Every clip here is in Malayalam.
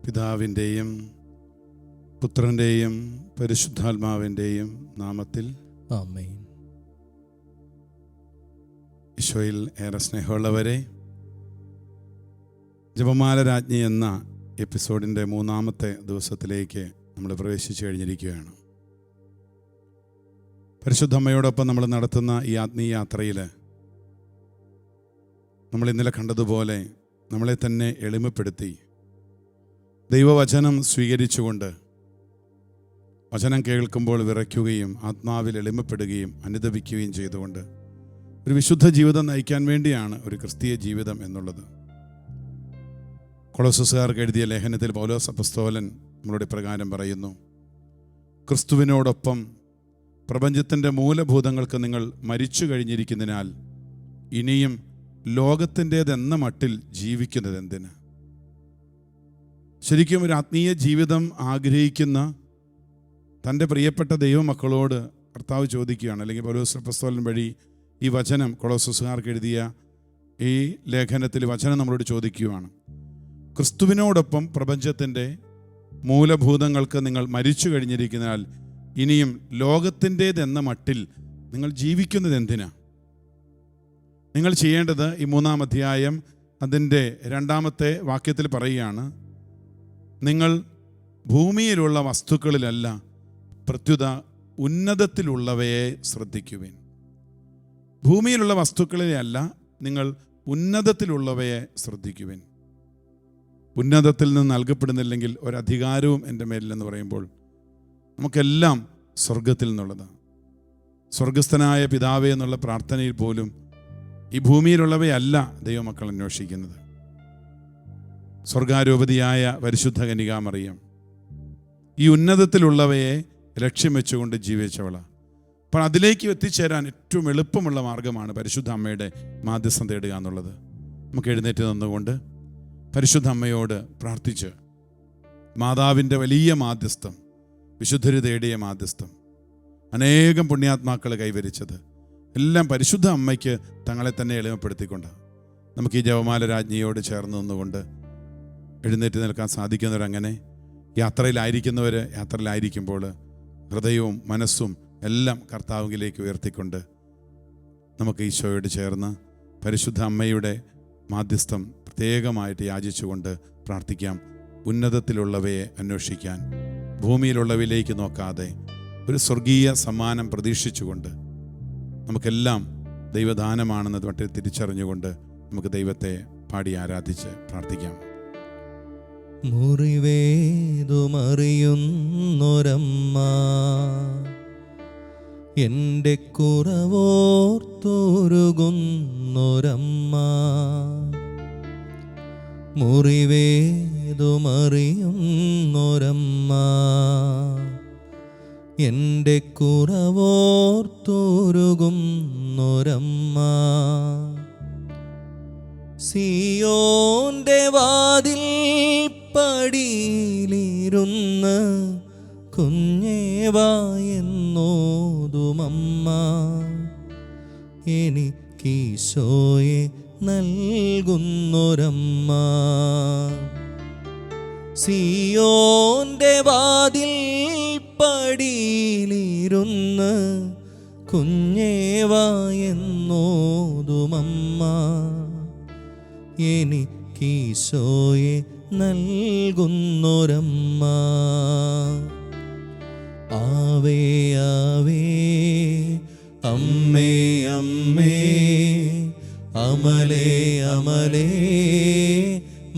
പിതാവിൻ്റെയും പുത്രൻ്റെയും പരിശുദ്ധാത്മാവിൻ്റെയും നാമത്തിൽ ആമേൻ. ഈശോയിൽ ഏറെ സ്നേഹമുള്ളവരെ, ജപമാല രാജ്ഞി എന്ന എപ്പിസോഡിൻ്റെ 3-ാമത്തെ ദിവസത്തിലേക്ക് നമ്മൾ പ്രവേശിച്ചു കഴിഞ്ഞിരിക്കുകയാണ്. പരിശുദ്ധ അമ്മയോടൊപ്പം നമ്മൾ നടത്തുന്ന ഈ ആത്മീയ യാത്രയിൽ നമ്മൾ ഇന്നലെ കണ്ടതുപോലെ നമ്മളെ തന്നെ എളിമപ്പെടുത്തി ദൈവവചനം സ്വീകരിച്ചുകൊണ്ട് വചനം കേൾക്കുമ്പോൾ വിറയ്ക്കുകയും ആത്മാവിൽ എളിമപ്പെടുകയും അനുദപിക്കുകയും ചെയ്തുകൊണ്ട് ഒരു വിശുദ്ധ ജീവിതം നയിക്കാൻ വേണ്ടിയാണ് ഒരു ക്രിസ്തീയ ജീവിതം എന്നുള്ളത്. കൊളോസ്യർക്കാർക്ക് എഴുതിയ ലേഖനത്തിൽ പൗലോസ് അപ്പോസ്തലൻ നമ്മളോട് പ്രകാരം പറയുന്നു: ക്രിസ്തുവിനോടൊപ്പം പ്രപഞ്ചത്തിൻ്റെ മൂലഭൂതങ്ങൾക്ക് നിങ്ങൾ മരിച്ചു കഴിഞ്ഞിരിക്കുന്നതിനാൽ ഇനിയും ലോകത്തിൻ്റേതെന്ന മട്ടിൽ ജീവിക്കുന്നത് എന്തിന്? ശരിക്കും ഒരു ആത്മീയ ജീവിതം ആഗ്രഹിക്കുന്ന തൻ്റെ പ്രിയപ്പെട്ട ദൈവമക്കളോട് കർത്താവ് ചോദിക്കുകയാണ്, അല്ലെങ്കിൽ പൗലോസ് അപ്പോസ്തലൻ വഴി ഈ വചനം കൊളോസ്യർക്കാർക്ക് എഴുതിയ ഈ ലേഖനത്തിൽ വചനം നമ്മളോട് ചോദിക്കുകയാണ്: ക്രിസ്തുവിനോടൊപ്പം പ്രപഞ്ചത്തിൻ്റെ മൂലഭൂതങ്ങൾക്ക് നിങ്ങൾ മരിച്ചു കഴിഞ്ഞിരിക്കുന്നതിനാൽ ഇനിയും ലോകത്തിൻ്റേതെന്ന മട്ടിൽ നിങ്ങൾ ജീവിക്കുന്നത് എന്തിനാ? നിങ്ങൾ ചെയ്യേണ്ടത് ഈ 3-ാം അധ്യായം അതിൻ്റെ 2-ാമത്തെ വാക്യത്തിൽ പറയുകയാണ്: നിങ്ങൾ ഭൂമിയിലുള്ള വസ്തുക്കളിലല്ല, പ്രത്യുത ഉന്നതത്തിലുള്ളവയെ ശ്രദ്ധിക്കുവിൻ. ഭൂമിയിലുള്ള വസ്തുക്കളിലല്ല, നിങ്ങൾ ഉന്നതത്തിലുള്ളവയെ ശ്രദ്ധിക്കുവിൻ. ഉന്നതത്തിൽ നിന്ന് നൽകപ്പെടുന്നില്ലെങ്കിൽ ഒരധികാരവും എൻ്റെ മേലിലെന്ന് പറയുമ്പോൾ നമുക്കെല്ലാം സ്വർഗത്തിൽ നിന്നുള്ളതാണ്. സ്വർഗസ്ഥനായ പിതാവേ എന്നുള്ള പ്രാർത്ഥനയിൽ പോലും ഈ ഭൂമിയിലുള്ളവയല്ല ദൈവമക്കൾ അന്വേഷിക്കുന്നത്. സ്വർഗാരൂപതിയായ പരിശുദ്ധ കന്യകാമറിയം ഈ ഉന്നതത്തിലുള്ളവയെ ലക്ഷ്യം വെച്ചുകൊണ്ട് ജീവിച്ചവളാണ്. അപ്പോൾ അതിലേക്ക് എത്തിച്ചേരാൻ ഏറ്റവും എളുപ്പമുള്ള മാർഗമാണ് പരിശുദ്ധ അമ്മയുടെ മാധ്യസ്ഥം തേടുക എന്നുള്ളത്. നമുക്ക് എഴുന്നേറ്റ് നിന്നുകൊണ്ട് പരിശുദ്ധ അമ്മയോട് പ്രാർത്ഥിച്ച് മാതാവിൻ്റെ വലിയ മാധ്യസ്ഥം, വിശുദ്ധര് തേടിയ മാധ്യസ്ഥം, അനേകം പുണ്യാത്മാക്കൾ കൈവരിച്ചത് എല്ലാം പരിശുദ്ധ അമ്മയ്ക്ക് തങ്ങളെ തന്നെ എളിമപ്പെടുത്തിക്കൊണ്ടാണ്. നമുക്ക് ഈ ജപമാല രാജ്ഞിയോട് ചേർന്ന് നിന്നുകൊണ്ട് എഴുന്നേറ്റ് നിൽക്കാൻ സാധിക്കുന്നവരങ്ങനെ യാത്രയിലായിരിക്കുമ്പോൾ ഹൃദയവും മനസ്സും എല്ലാം കർത്താവിലേക്ക് ഉയർത്തിക്കൊണ്ട് നമുക്ക് ഈശോയോട് ചേർന്ന് പരിശുദ്ധ അമ്മയുടെ മാധ്യസ്ഥം പ്രത്യേകമായിട്ട് യാചിച്ചുകൊണ്ട് പ്രാർത്ഥിക്കാം. ഉന്നതത്തിലുള്ളവയെ അന്വേഷിക്കാൻ, ഭൂമിയിലുള്ളവയിലേക്ക് നോക്കാതെ ഒരു സ്വർഗീയ സമ്മാനം പ്രതീക്ഷിച്ചുകൊണ്ട് നമുക്കെല്ലാം ദൈവദാനമാണെന്ന് മറ്റേ തിരിച്ചറിഞ്ഞുകൊണ്ട് നമുക്ക് ദൈവത്തെ പാടി ആരാധിച്ച് പ്രാർത്ഥിക്കാം. മുറിവേതുമറിയുന്നൊരമ്മ, എൻ്റെ കുറവോർത്തോരുകുന്നൊരമ്മ, മുറിവേതുമറിയുന്നൊരമ്മ, എൻ്റെ കുറവോർത്തോരുകുന്നൊരമ്മ, സിയോന്റെ വാതിൽ പടിയിലിരുന്ന് കുഞ്ഞേവായെന്നോതുമമ്മ, എനിക്കീശോയെ നൽകുന്നൊരമ്മ. സിയോന്റെ വാതിൽ പടിയിലിരുന്ന് കുഞ്ഞേവായെന്നോതുമമ്മ, എനിക്കീശോയെ നൽകുന്നൊരമ്മ. ആവേ ആവേ അമ്മേ അമ്മേ, അമലേ അമലേ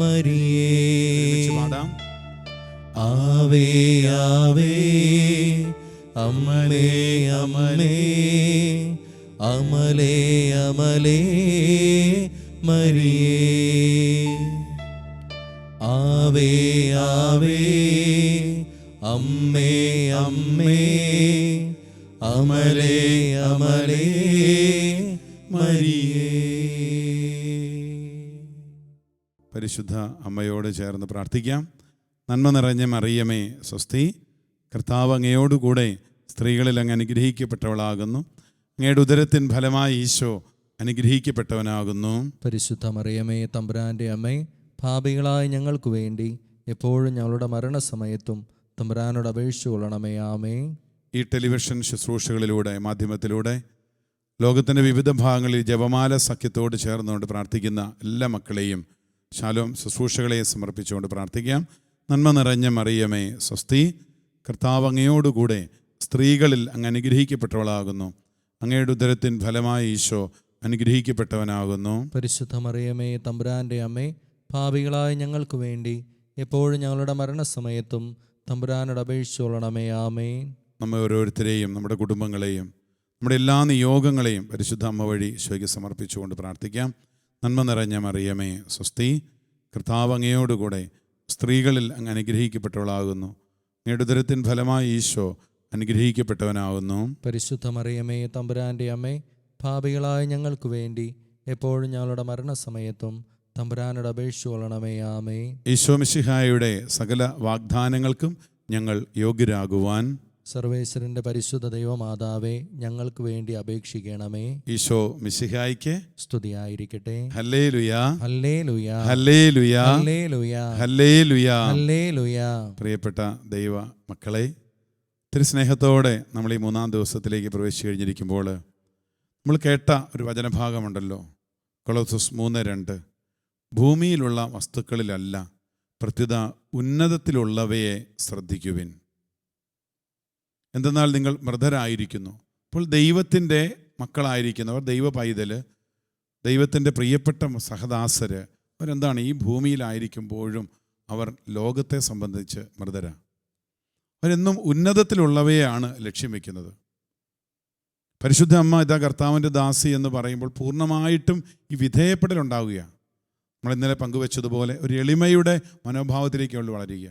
മരിയേ. ആവേ ആവേ അമ്മേ അമ്മേ, അമലേ അമലേ മരിയേ. ആവേ ആവേ അമ്മേ അമ്മേ, അമലേ അമലേ മരിയേ. പരിശുദ്ധ അമ്മയോട് ചേർന്ന് പ്രാർത്ഥിക്കാം. നന്മ നിറഞ്ഞ മറിയമേ സ്വസ്തി, കർത്താവ് അങ്ങയോടുകൂടെ സ്ത്രീകളിൽ അങ്ങ് അനുഗ്രഹിക്കപ്പെട്ടവളാകുന്നു. അങ്ങയുടെ ഉദരത്തിൻ ഫലമായി ഈശോ അനുഗ്രഹിക്കപ്പെട്ടവനാകുന്നു. പരിശുദ്ധ മറിയമേ തമ്പുരാൻ്റെ അമ്മേ, പാപികളായ ഞങ്ങൾക്ക് വേണ്ടി എപ്പോഴും ഞങ്ങളുടെ മരണസമയത്തും തമ്പുരാനോട് അപേക്ഷിച്ചു കൊള്ളണമേ. ആമേൻ. ഈ ടെലിവിഷൻ ശുശ്രൂഷകളിലൂടെ, മാധ്യമത്തിലൂടെ ലോകത്തിൻ്റെ വിവിധ ഭാഗങ്ങളിൽ ജപമാല സഖ്യത്തോട് ചേർന്നുകൊണ്ട് പ്രാർത്ഥിക്കുന്ന എല്ലാ മക്കളെയും, ശാലോം ശുശ്രൂഷകളെയും സമർപ്പിച്ചുകൊണ്ട് പ്രാർത്ഥിക്കാം. നന്മ നിറഞ്ഞ മറിയമേ സ്വസ്തി, കർത്താവ് അങ്ങയോടുകൂടെ സ്ത്രീകളിൽ അങ്ങ് അനുഗ്രഹിക്കപ്പെട്ടവളാകുന്നു. അങ്ങയുടെ ഉദരത്തിൻ ഫലമായി ഈശോ അനുഗ്രഹിക്കപ്പെട്ടവനാകുന്നു. പരിശുദ്ധ മറിയമേ തമ്പുരാൻ്റെ അമ്മേ, പാപികളായ ഞങ്ങൾക്ക് വേണ്ടി എപ്പോഴും ഞങ്ങളുടെ മരണസമയത്തും തമ്പുരാനോട് അപേക്ഷിച്ചു കൊള്ളണമേ. ആമേൻ. നമ്മെ ഓരോരുത്തരെയും, നമ്മുടെ കുടുംബങ്ങളെയും, നമ്മുടെ എല്ലാ നിയോഗങ്ങളെയും പരിശുദ്ധ അമ്മ വഴി ഈശോയ്ക്ക് സമർപ്പിച്ചുകൊണ്ട് പ്രാർത്ഥിക്കാം. നന്മ നിറഞ്ഞ മറിയമേ സ്വസ്തി, കർത്താവ് അങ്ങയോടുകൂടെ സ്ത്രീകളിൽ അങ്ങ് അനുഗ്രഹിക്കപ്പെട്ടവളാകുന്നു. അങ്ങയുടെ ഉദരത്തിൻ ഫലമായി ഈശോ അനുഗ്രഹിക്കപ്പെട്ടവനാകുന്നു. പരിശുദ്ധ മറിയമേ തമ്പുരാൻ്റെ അമ്മേ, പാപികളായ ഞങ്ങൾക്ക് വേണ്ടി എപ്പോഴും ഞങ്ങളുടെ മരണസമയത്തും തമ്പുരാനോട് അപേക്ഷിച്ചു കൊള്ളണമേ. ആമേൻ. ഈശോ മിശിഹായുടെ സകല വാഗ്ദാനങ്ങൾക്കും ഞങ്ങൾ യോഗ്യരാകുവാൻ സർവേശ്വരൻ്റെ പരിശുദ്ധ ദൈവമാതാവേ, ഞങ്ങൾക്ക് വേണ്ടി അപേക്ഷിക്കണമേ. ഈശോ മിശിഹായ്ക്ക് സ്തുതിയായിരിക്കട്ടെ. Hallelujah, hallelujah, hallelujah, hallelujah, hallelujah. Hallelujah. പ്രിയപ്പെട്ട ദൈവ മക്കളെ, ഒത്തിരി സ്നേഹത്തോടെ നമ്മൾ ഈ 3-ാം ദിവസത്തിലേക്ക് പ്രവേശിച്ചു കഴിഞ്ഞിരിക്കുമ്പോൾ നമ്മൾ കേട്ട ഒരു വചനഭാഗമുണ്ടല്ലോ, കൊളോസ്സസ് 3:2. ഭൂമിയിലുള്ള വസ്തുക്കളിലല്ല, പ്രത്യുത ഉന്നതത്തിലുള്ളവയെ ശ്രദ്ധിക്കുവിൻ. എന്തെന്നാൽ നിങ്ങൾ മൃതരായിരിക്കുന്നു. അപ്പോൾ ദൈവത്തിൻ്റെ മക്കളായിരിക്കുന്നവർ, ദൈവ പൈതൽ, ദൈവത്തിൻ്റെ പ്രിയപ്പെട്ട സഹദാസര്, അവരെന്താണ് ഈ ഭൂമിയിലായിരിക്കുമ്പോഴും അവർ ലോകത്തെ സംബന്ധിച്ച് മൃതരാ. അവരെന്നും ഉന്നതത്തിലുള്ളവയാണ് ലക്ഷ്യം വയ്ക്കുന്നത്. പരിശുദ്ധ അമ്മ ഇതാ കർത്താവിൻ്റെ ദാസി എന്ന് പറയുമ്പോൾ പൂർണ്ണമായിട്ടും ഈ വിധേയപ്പെടലുണ്ടാവുകയാണ്. നമ്മൾ ഇന്നലെ പങ്കുവെച്ചതുപോലെ ഒരു എളിമയുടെ മനോഭാവത്തിലേക്ക് അവൾ വളരുക.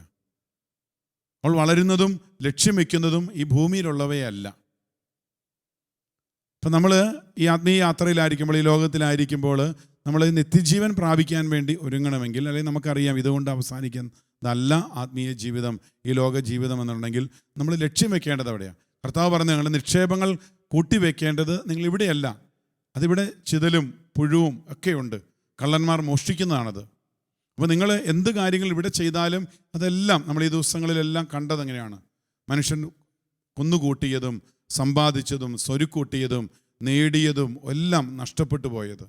അവൾ വളരുന്നതും ലക്ഷ്യം വയ്ക്കുന്നതും ഈ ഭൂമിയിലുള്ളവയല്ല. അപ്പം നമ്മൾ ഈ ആത്മീയ യാത്രയിലായിരിക്കുമ്പോൾ, ഈ ലോകത്തിലായിരിക്കുമ്പോൾ നമ്മൾ നിത്യജീവൻ പ്രാപിക്കാൻ വേണ്ടി ഒരുങ്ങണമെങ്കിൽ, അല്ലെങ്കിൽ നമുക്കറിയാം ഇതുകൊണ്ട് അവസാനിക്കുന്നതല്ല ആത്മീയ ജീവിതം, ഈ ലോക ജീവിതം എന്നുണ്ടെങ്കിൽ നമ്മൾ ലക്ഷ്യം വെക്കേണ്ടത് അവിടെയാണ്. കർത്താവ് പറഞ്ഞ നിങ്ങളുടെ നിക്ഷേപങ്ങൾ കൂട്ടിവെക്കേണ്ടത് നിങ്ങളിവിടെയല്ല. അതിവിടെ ചിതലും പുഴുവും ഒക്കെയുണ്ട്, കള്ളന്മാർ മോഷ്ടിക്കുന്നതാണത്. അപ്പോൾ നിങ്ങൾ എന്ത് കാര്യങ്ങൾ ഇവിടെ ചെയ്താലും അതെല്ലാം നമ്മൾ ഈ ദിവസങ്ങളിലെല്ലാം കണ്ടത് എങ്ങനെയാണ്? മനുഷ്യൻ കുന്നുകൂട്ടിയതും സമ്പാദിച്ചതും സ്വരുക്കൂട്ടിയതും നേടിയതും എല്ലാം നഷ്ടപ്പെട്ടു പോയത്,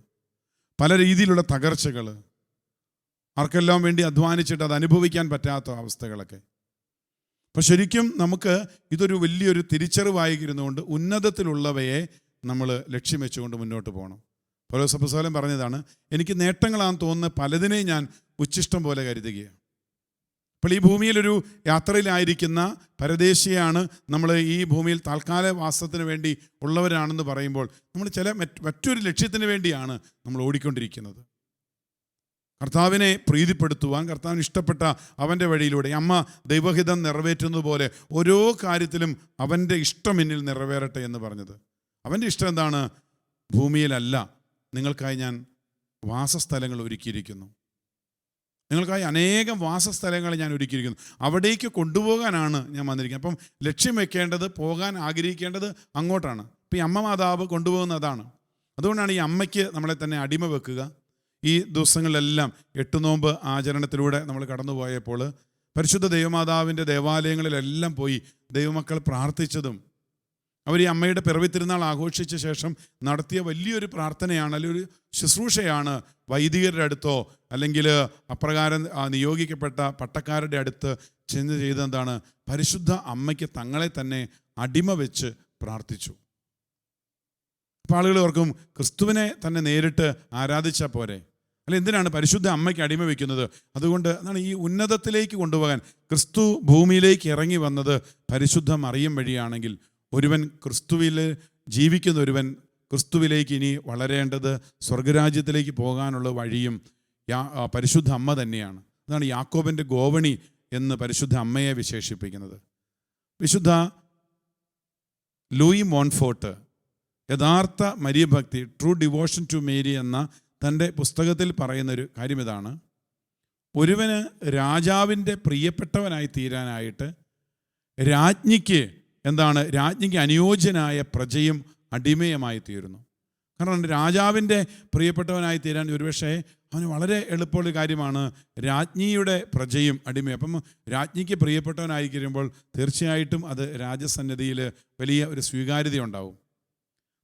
പല രീതിയിലുള്ള തകർച്ചകൾ, ആർക്കെല്ലാം വേണ്ടി അധ്വാനിച്ചിട്ട് അത് അനുഭവിക്കാൻ പറ്റാത്ത അവസ്ഥകളൊക്കെ. അപ്പോൾ ശരിക്കും നമുക്ക് ഇതൊരു വലിയൊരു തിരിച്ചറിവായിരുന്നുകൊണ്ട് ഉന്നതത്തിലുള്ളവയെ നമ്മൾ ലക്ഷ്യം വെച്ചുകൊണ്ട് മുന്നോട്ട് പോകണം. പൗലോസ് അപ്പോസ്തലൻ പറഞ്ഞതാണ്, എനിക്ക് നേട്ടങ്ങളാണെന്ന് തോന്നുന്ന പലതിനെയും ഞാൻ ഉച്ഛിഷ്ടം പോലെ കരുതുകയാണ്. അപ്പോൾ ഈ ഭൂമിയിലൊരു യാത്രയിലായിരിക്കുന്ന പരദേശിയാണ് നമ്മൾ, ഈ ഭൂമിയിൽ താൽക്കാല വാസത്തിന് വേണ്ടി ഉള്ളവരാണെന്ന് പറയുമ്പോൾ നമ്മൾ മറ്റൊരു ലക്ഷ്യത്തിന് വേണ്ടിയാണ് നമ്മൾ ഓടിക്കൊണ്ടിരിക്കുന്നത്. കർത്താവിനെ പ്രീതിപ്പെടുത്തുവാൻ, കർത്താവിന് ഇഷ്ടപ്പെട്ട അവൻ്റെ വഴിയിലൂടെ അമ്മ ദൈവഹിതം നിറവേറ്റുന്നത് പോലെ ഓരോ കാര്യത്തിലും അവൻ്റെ ഇഷ്ടം എന്നിൽ നിറവേറട്ടെ എന്ന് പറഞ്ഞത്. അവൻ്റെ ഇഷ്ടം എന്താണ്? ഭൂമിയിലല്ല, നിങ്ങൾക്കായി ഞാൻ വാസസ്ഥലങ്ങൾ ഒരുക്കിയിരിക്കുന്നു, നിങ്ങൾക്കായി അനേകം വാസസ്ഥലങ്ങൾ ഞാൻ ഒരുക്കിയിരിക്കുന്നു, അവിടേക്ക് കൊണ്ടുപോകാനാണ് ഞാൻ വന്നിരിക്കുന്നത്. അപ്പം ലക്ഷ്യം വെക്കേണ്ടത്, പോകാൻ ആഗ്രഹിക്കേണ്ടത് അങ്ങോട്ടാണ്. ഇപ്പം ഈ അമ്മ മാതാവ് കൊണ്ടുപോകുന്ന അതാണ്. അതുകൊണ്ടാണ് ഈ അമ്മയ്ക്ക് നമ്മളെ തന്നെ അടിമ വെക്കുക. ഈ ദിവസങ്ങളിലെല്ലാം 8 നോമ്പ് ആചരണത്തിലൂടെ നമ്മൾ കടന്നുപോയപ്പോൾ പരിശുദ്ധ ദൈവമാതാവിൻ്റെ ദേവാലയങ്ങളിലെല്ലാം പോയി ദൈവമക്കൾ പ്രാർത്ഥിച്ചതും, അവർ ഈ അമ്മയുടെ പിറവി തിരുനാൾ ആഘോഷിച്ച ശേഷം നടത്തിയ വലിയൊരു പ്രാർത്ഥനയാണ്, അല്ലെങ്കിൽ ഒരു ശുശ്രൂഷയാണ്. വൈദികരുടെ അടുത്തോ അല്ലെങ്കിൽ അപ്രകാരം നിയോഗിക്കപ്പെട്ട പട്ടക്കാരുടെ അടുത്ത് ചെന്ന് ചെയ്തെന്താണ്? പരിശുദ്ധ അമ്മയ്ക്ക് തങ്ങളെ തന്നെ അടിമ വെച്ച് പ്രാർത്ഥിച്ചു. അപ്പോൾ ആളുകൾ ഓർക്കും, ക്രിസ്തുവിനെ തന്നെ നേരിട്ട് ആരാധിച്ചാൽ പോരെ, അല്ല എന്തിനാണ് പരിശുദ്ധ അമ്മയ്ക്ക് അടിമ വയ്ക്കുന്നത്? അതുകൊണ്ട് എന്നാണ് ഈ ഉന്നതത്തിലേക്ക് കൊണ്ടുപോകാൻ ക്രിസ്തു ഭൂമിയിലേക്ക് ഇറങ്ങി വന്നത് പരിശുദ്ധ മറിയം വഴിയാണെങ്കിൽ, ഒരുവൻ ക്രിസ്തുവിൽ ജീവിക്കുന്ന ഒരുവൻ ക്രിസ്തുവിലേക്ക് ഇനി വളരേണ്ടത്, സ്വർഗരാജ്യത്തിലേക്ക് പോകാനുള്ള വഴിയും പരിശുദ്ധ അമ്മ തന്നെയാണ്. അതാണ് യാക്കോബിൻ്റെ ഗോവണി എന്ന് പരിശുദ്ധ അമ്മയെ വിശേഷിപ്പിക്കുന്നത്. വിശുദ്ധ ലൂയി മോൺഫോർട്ട് യഥാർത്ഥ മരിയഭക്തി, ട്രൂ ഡിവോഷൻ ടു മേരി എന്ന തൻ്റെ പുസ്തകത്തിൽ പറയുന്നൊരു കാര്യം ഇതാണ്: ഒരുവന് രാജാവിൻ്റെ പ്രിയപ്പെട്ടവനായി തീരാനായിട്ട് രാജ്ഞിക്ക് അനുയോജ്യനായ പ്രജയും അടിമയമായി തീരുന്നു. കാരണം രാജാവിൻ്റെ പ്രിയപ്പെട്ടവനായി തീരാൻ ഒരുപക്ഷെ അവന് വളരെ എളുപ്പമുള്ള കാര്യമാണ് രാജ്ഞിയുടെ പ്രജയും അടിമയും. അപ്പം രാജ്ഞിക്ക് പ്രിയപ്പെട്ടവനായി കഴിയുമ്പോൾ തീർച്ചയായിട്ടും അത് രാജസന്നിധിയിൽ വലിയ ഒരു സ്വീകാര്യത ഉണ്ടാവും.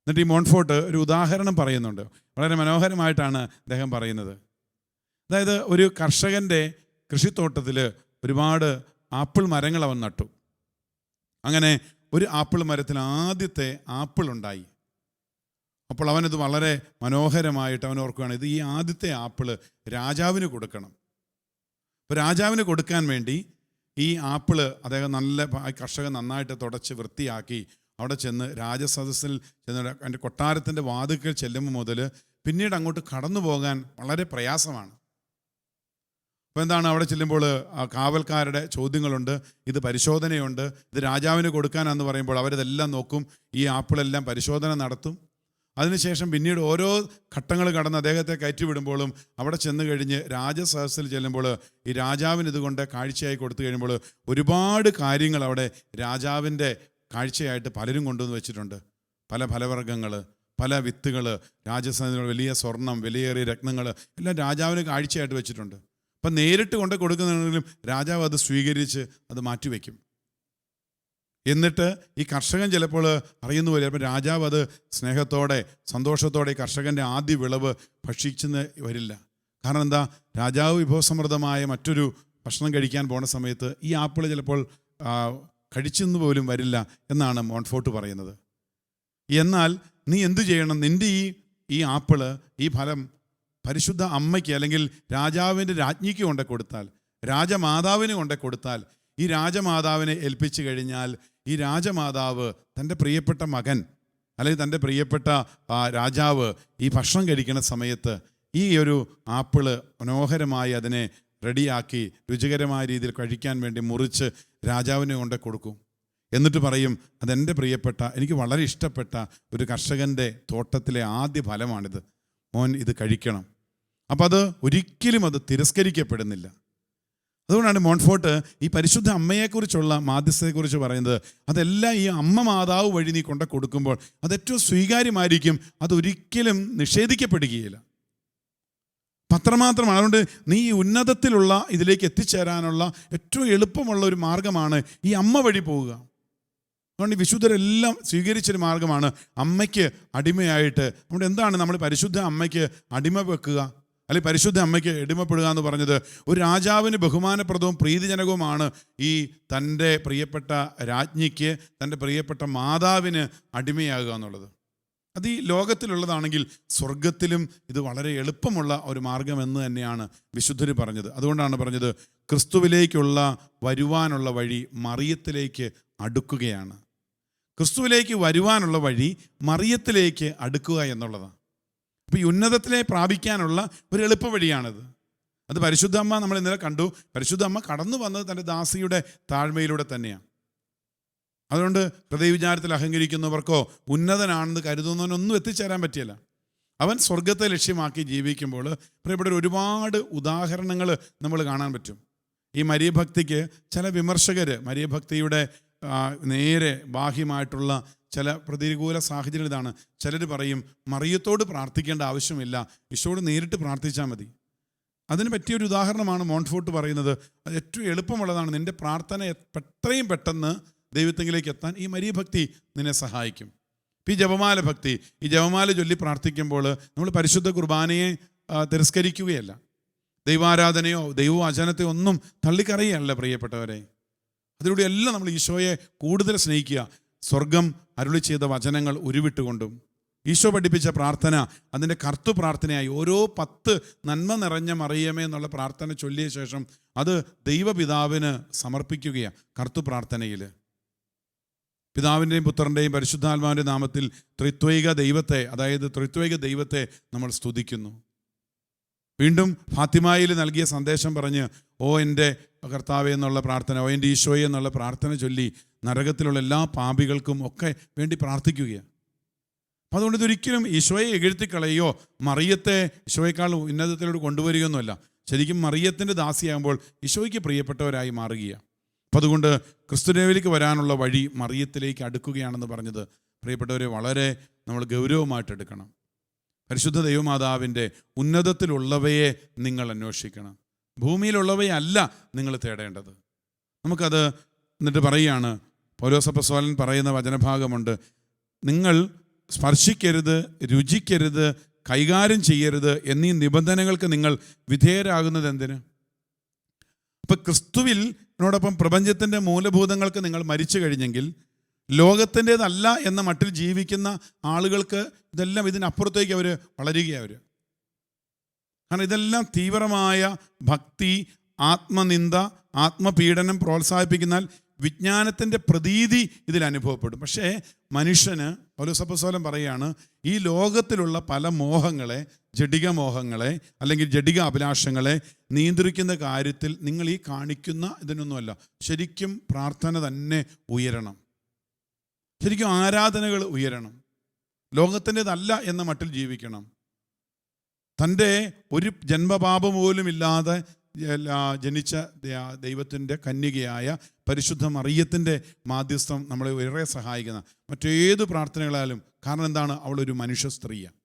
എന്നിട്ട് ഈ മോൺഫോർട്ട് ഒരു ഉദാഹരണം പറയുന്നുണ്ട്. വളരെ മനോഹരമായിട്ടാണ് അദ്ദേഹം പറയുന്നത്. അതായത് ഒരു കർഷകൻ്റെ കൃഷിത്തോട്ടത്തിൽ ഒരുപാട് ആപ്പിൾ മരങ്ങൾ അവൻ നട്ടു. അങ്ങനെ ഒരു ആപ്പിൾ മരത്തിൽ ആദ്യത്തെ ആപ്പിൾ ഉണ്ടായി. അപ്പോൾ അവനത് വളരെ മനോഹരമായിട്ട് അവൻ ഓർക്കുകയാണ്, ഇത് ഈ ആദ്യത്തെ ആപ്പിള് രാജാവിന് കൊടുക്കണം. അപ്പോൾ രാജാവിന് കൊടുക്കാൻ വേണ്ടി ഈ ആപ്പിള് അദ്ദേഹം കർഷകൻ നന്നായിട്ട് തുടച്ച് വൃത്തിയാക്കി അവിടെ ചെന്ന് രാജസദസ്സിൽ ചെന്ന് എൻ്റെ കൊട്ടാരത്തിൻ്റെ വാതിൽക്കൽ ചെല്ലുമ്പോൾ മുതൽ പിന്നീട് അങ്ങോട്ട് കടന്നു പോകാൻ വളരെ പ്രയാസമാണ്. അപ്പോൾ എന്താണ്, അവിടെ ചെല്ലുമ്പോൾ കാവൽക്കാരുടെ ചോദ്യങ്ങളുണ്ട്, ഇത് പരിശോധനയുണ്ട്, ഇത് രാജാവിന് കൊടുക്കാനെന്ന് പറയുമ്പോൾ അവരിതെല്ലാം നോക്കും, ഈ ആപ്പിളെല്ലാം പരിശോധന നടത്തും. അതിനുശേഷം പിന്നീട് ഓരോ ഘട്ടങ്ങൾ കടന്ന് അദ്ദേഹത്തെ കയറ്റിവിടുമ്പോഴും അവിടെ ചെന്ന് കഴിഞ്ഞ് രാജസദസ്സിൽ ചെല്ലുമ്പോൾ ഈ രാജാവിന് ഇതുകൊണ്ട് കാഴ്ചയായി കൊടുത്തു കഴിയുമ്പോൾ ഒരുപാട് കാര്യങ്ങൾ അവിടെ രാജാവിൻ്റെ കാഴ്ചയായിട്ട് പലരും കൊണ്ടുവന്ന് വെച്ചിട്ടുണ്ട്. പല ഫലവർഗ്ഗങ്ങൾ, പല വിത്തുകൾ, രാജസദസ്സിൽ വലിയ സ്വർണം, വിലയേറിയ രത്നങ്ങൾ എല്ലാം രാജാവിന് കാഴ്ചയായിട്ട് വെച്ചിട്ടുണ്ട്. അപ്പം നേരിട്ട് കൊണ്ട് കൊടുക്കുന്നുണ്ടെങ്കിലും രാജാവ് അത് സ്വീകരിച്ച് അത് മാറ്റിവെക്കും. എന്നിട്ട് ഈ കർഷകൻ ചിലപ്പോൾ അറിയുന്ന പോലെ ചിലപ്പോൾ രാജാവ് അത് സ്നേഹത്തോടെ സന്തോഷത്തോടെ ഈ കർഷകൻ്റെ ആദ്യ വിളവ് ഭക്ഷിച്ചെന്ന് വരില്ല. കാരണം എന്താ, രാജാവ് വിഭവസമൃദ്ധമായ മറ്റൊരു ഭക്ഷണം കഴിക്കാൻ പോണ സമയത്ത് ഈ ആപ്പിൾ ചിലപ്പോൾ കഴിച്ചെന്ന് പോലും വരില്ല എന്നാണ് മോൺഫോർട്ട് പറയുന്നത്. എന്നാൽ നീ എന്തു ചെയ്യണം, നിൻ്റെ ഈ ആപ്പിള്, ഈ ഫലം പരിശുദ്ധ അമ്മയ്ക്ക് അല്ലെങ്കിൽ രാജാവിൻ്റെ രാജ്ഞിക്ക് കൊണ്ടു കൊടുത്താൽ, രാജമാതാവിന് കൊണ്ടു കൊടുത്താൽ, ഈ രാജമാതാവിനെ ഏൽപ്പിച്ചു കഴിഞ്ഞാൽ ഈ രാജമാതാവ് തൻ്റെ പ്രിയപ്പെട്ട മകൻ അല്ലെങ്കിൽ തൻ്റെ പ്രിയപ്പെട്ട രാജാവ് ഈ ഭക്ഷണം കഴിക്കുന്ന സമയത്ത് ഈ ഒരു ആപ്പിള് മനോഹരമായി അതിനെ റെഡിയാക്കി രുചികരമായ രീതിയിൽ കഴിക്കാൻ വേണ്ടി മുറിച്ച് രാജാവിനെ കൊണ്ട് കൊടുക്കും. എന്നിട്ട് പറയും, അതെൻ്റെ പ്രിയപ്പെട്ട, എനിക്ക് വളരെ ഇഷ്ടപ്പെട്ട ഒരു കർഷകൻ്റെ തോട്ടത്തിലെ ആദ്യ ഫലമാണിത്, മോൻ ഇത് കഴിക്കണം. അപ്പം അത് ഒരിക്കലും അത് തിരസ്കരിക്കപ്പെടുന്നില്ല. അതുകൊണ്ടാണ് മോൺഫോർട്ട് ഈ പരിശുദ്ധ അമ്മയെക്കുറിച്ചുള്ള മാധ്യസ്ഥതയെക്കുറിച്ച് പറയുന്നത്, അതെല്ലാം ഈ അമ്മ മാതാവ് വഴി നീ കൊണ്ട് കൊടുക്കുമ്പോൾ അത് ഏറ്റവും സ്വീകാര്യമായിരിക്കും, അതൊരിക്കലും നിഷേധിക്കപ്പെടുകയില്ല. പത്രമാത്രമാണ്. അതുകൊണ്ട് നീ ഈ ഉന്നതത്തിലുള്ള ഇതിലേക്ക് എത്തിച്ചേരാനുള്ള ഏറ്റവും എളുപ്പമുള്ള ഒരു മാർഗമാണ് ഈ അമ്മ വഴി പോവുക. അതുകൊണ്ട് ഈ വിശുദ്ധരെല്ലാം സ്വീകരിച്ചൊരു മാർഗമാണ് അമ്മയ്ക്ക് അടിമയായിട്ട്. അതുകൊണ്ട് എന്താണ് നമ്മൾ പരിശുദ്ധ അമ്മയ്ക്ക് അടിമ വെക്കുക അല്ലെങ്കിൽ പരിശുദ്ധ അമ്മയ്ക്ക് അടിമപ്പെടുക എന്ന് പറഞ്ഞത്? ഒരു രാജാവിന് ബഹുമാനപ്രദവും പ്രീതിജനകവുമാണ് ഈ തൻ്റെ പ്രിയപ്പെട്ട രാജ്ഞിക്ക്, തൻ്റെ പ്രിയപ്പെട്ട മാതാവിന് അടിമയാകുക എന്നുള്ളത്. അത് ഈ ലോകത്തിലുള്ളതാണെങ്കിൽ സ്വർഗത്തിലും ഇത് വളരെ എളുപ്പമുള്ള ഒരു മാർഗമെന്ന് തന്നെയാണ് വിശുദ്ധർ പറഞ്ഞത്. അതുകൊണ്ടാണ് പറഞ്ഞത്, ക്രിസ്തുവിലേക്കുള്ള വരുവാനുള്ള വഴി മറിയത്തിലേക്ക് അടുക്കുകയാണ്. ക്രിസ്തുവിലേക്ക് വരുവാനുള്ള വഴി മറിയത്തിലേക്ക് അടുക്കുക എന്നുള്ളതാണ്. അപ്പോൾ ഈ ഉന്നതത്തിലെ പ്രാപിക്കാനുള്ള ഒരു എളുപ്പ വഴിയാണിത്. അത് പരിശുദ്ധ അമ്മ നമ്മൾ ഇന്നലെ കണ്ടു. പരിശുദ്ധ അമ്മ കടന്നു വന്നത് തൻ്റെ ദാസിയുടെ താഴ്മയിലൂടെ തന്നെയാണ്. അതുകൊണ്ട് ഹൃദയവിചാരത്തിൽ അഹങ്കരിക്കുന്നവർക്കോ ഉന്നതനാണെന്ന് കരുതുന്നവനൊന്നും എത്തിച്ചേരാൻ പറ്റിയല്ല. അവൻ സ്വർഗത്തെ ലക്ഷ്യമാക്കി ജീവിക്കുമ്പോൾ പ്രിയപ്പെട്ട ഒരുപാട് ഉദാഹരണങ്ങൾ നമ്മൾ കാണാൻ പറ്റും. ഈ മരിയഭക്തിക്ക് ചില വിമർശകർ മരിയഭക്തിയുടെ നേരെ ബാഹ്യമായിട്ടുള്ള ചില പ്രതികൂല സാഹചര്യം ഇതാണ്. ചിലർ പറയും, മറിയത്തോട് പ്രാർത്ഥിക്കേണ്ട ആവശ്യമില്ല, ഈശോയോട് നേരിട്ട് പ്രാർത്ഥിച്ചാൽ മതി. അതിന് പറ്റിയൊരു ഉദാഹരണമാണ് മോൺഫോർട്ട് പറയുന്നത്. അത് ഏറ്റവും എളുപ്പമുള്ളതാണ്. നിൻ്റെ പ്രാർത്ഥന എത്രയും പെട്ടെന്ന് ദൈവത്തിലേക്ക് എത്താൻ ഈ മരിയഭക്തി നിന്നെ സഹായിക്കും. ഈ ജപമാല ഭക്തി, ഈ ജപമാല ചൊല്ലി പ്രാർത്ഥിക്കുമ്പോൾ നമ്മൾ പരിശുദ്ധ കുർബാനയെ തിരസ്കരിക്കുകയല്ല, ദൈവാരാധനയോ ദൈവവചനത്തെയോ ഒന്നും തള്ളിക്കറിയല്ല പ്രിയപ്പെട്ടവരെ. അതിലൂടെ എല്ലാം നമ്മൾ ഈശോയെ കൂടുതൽ സ്നേഹിക്കുക. സ്വർഗം അരുളി ചെയ്ത വചനങ്ങൾ ഉരുവിട്ടുകൊണ്ടും ഈശോ പഠിപ്പിച്ച പ്രാർത്ഥന അതിൻ്റെ കർത്തു പ്രാർത്ഥനയായി ഓരോ 10 നന്മ നിറഞ്ഞ മറിയമേ എന്നുള്ള പ്രാർത്ഥന ചൊല്ലിയ ശേഷം അത് ദൈവപിതാവിന് സമർപ്പിക്കുകയാണ്. കർത്തു പ്രാർത്ഥനയിൽ പിതാവിൻ്റെയും പുത്രൻ്റെയും പരിശുദ്ധാത്മാവിൻ്റെ നാമത്തിൽ ത്രിത്വൈക ദൈവത്തെ, അതായത് ത്രിത്വൈക ദൈവത്തെ നമ്മൾ സ്തുതിക്കുന്നു. വീണ്ടും ഫാത്തിമായിൽ നൽകിയ സന്ദേശം പറഞ്ഞ് ഓ എൻ്റെ കർത്താവേ എന്നുള്ള പ്രാർത്ഥന, ഓ എൻ്റെ ഈശോയെ എന്നുള്ള പ്രാർത്ഥന ചൊല്ലി നരകത്തിലുള്ള എല്ലാ പാപികൾക്കും ഒക്കെ വേണ്ടി പ്രാർത്ഥിക്കുകയാണ്. അപ്പം അതുകൊണ്ട് ഇതൊരിക്കലും ഈശോയെ എഴുത്തിക്കളയോ മറിയത്തെ ഈശോയേക്കാൾ ഉന്നതത്തിലോട്ട് കൊണ്ടുവരികയൊന്നുമല്ല. ശരിക്കും മറിയത്തിൻ്റെ ദാസിയാകുമ്പോൾ ഈശോയ്ക്ക് പ്രിയപ്പെട്ടവരായി മാറുകയാണ്. അപ്പം അതുകൊണ്ട് ക്രിസ്തുദേവിലേക്ക് വരാനുള്ള വഴി മറിയത്തിലേക്ക് അടുക്കുകയാണെന്ന് പറഞ്ഞത് പ്രിയപ്പെട്ടവരെ വളരെ നമ്മൾ ഗൗരവമായിട്ട് എടുക്കണം. പരിശുദ്ധ ദൈവമാതാവിൻ്റെ ഉന്നതത്തിലുള്ളവയെ നിങ്ങൾ അന്വേഷിക്കണം. ഭൂമിയിലുള്ളവയല്ല നിങ്ങൾ തേടേണ്ടത്. നമുക്കത് എന്നിട്ട് പറയുകയാണ്, പൗലോസ് അപ്പോസ്തലൻ പറയുന്ന വചനഭാഗമുണ്ട്, നിങ്ങൾ സ്പർശിക്കരുത്, രുചിക്കരുത്, കൈകാര്യം ചെയ്യരുത് എന്നീ നിബന്ധനകൾക്ക് നിങ്ങൾ വിധേയരാകുന്നത് എന്തിന്? അപ്പം ക്രിസ്തുവിനോടൊപ്പം പ്രപഞ്ചത്തിൻ്റെ മൂലഭൂതങ്ങൾക്ക് നിങ്ങൾ മരിച്ചു കഴിഞ്ഞെങ്കിൽ ലോകത്തിൻ്റേതല്ല എന്ന മട്ടിൽ ജീവിക്കുന്ന ആളുകൾക്ക് ഇതെല്ലാം ഇതിനപ്പുറത്തേക്ക് അവർ വളരുകയാണ്. കാരണം ഇതെല്ലാം തീവ്രമായ ഭക്തി, ആത്മനിന്ദ, ആത്മപീഡനം പ്രോത്സാഹിപ്പിക്കുന്നാൽ വിജ്ഞാനത്തിൻ്റെ പ്രതീതി ഇതിൽ അനുഭവപ്പെടും. പക്ഷേ മനുഷ്യന് പൗലോസ് അപ്പോസ്തലൻ പറയുകയാണ്, ഈ ലോകത്തിലുള്ള പല മോഹങ്ങളെ, ജഡിക മോഹങ്ങളെ അല്ലെങ്കിൽ ജഡിക അഭിലാഷങ്ങളെ നിയന്ത്രിക്കുന്ന കാര്യത്തിൽ നിങ്ങൾ ഈ കാണിക്കുന്ന ഇതിനൊന്നുമല്ല, ശരിക്കും പ്രാർത്ഥന തന്നെ ഉയരണം, ശരിക്കും ആരാധനകൾ ഉയരണം, ലോകത്തിൻ്റെതല്ല എന്ന മട്ടിൽ ജീവിക്കണം. തൻ്റെ ഒരു ജന്മപാപം പോലും ഇല്ലാതെ ജനിച്ച ദൈവത്തിൻ്റെ കന്യകയായ പരിശുദ്ധ മറിയത്തിൻ്റെ മാധ്യസ്ഥം നമ്മളെ ഏറെ സഹായിക്കുന്ന മറ്റേത് പ്രാർത്ഥനകളാലും. കാരണം എന്താണ്? അവളൊരു മനുഷ്യ സ്ത്രീയാണ്,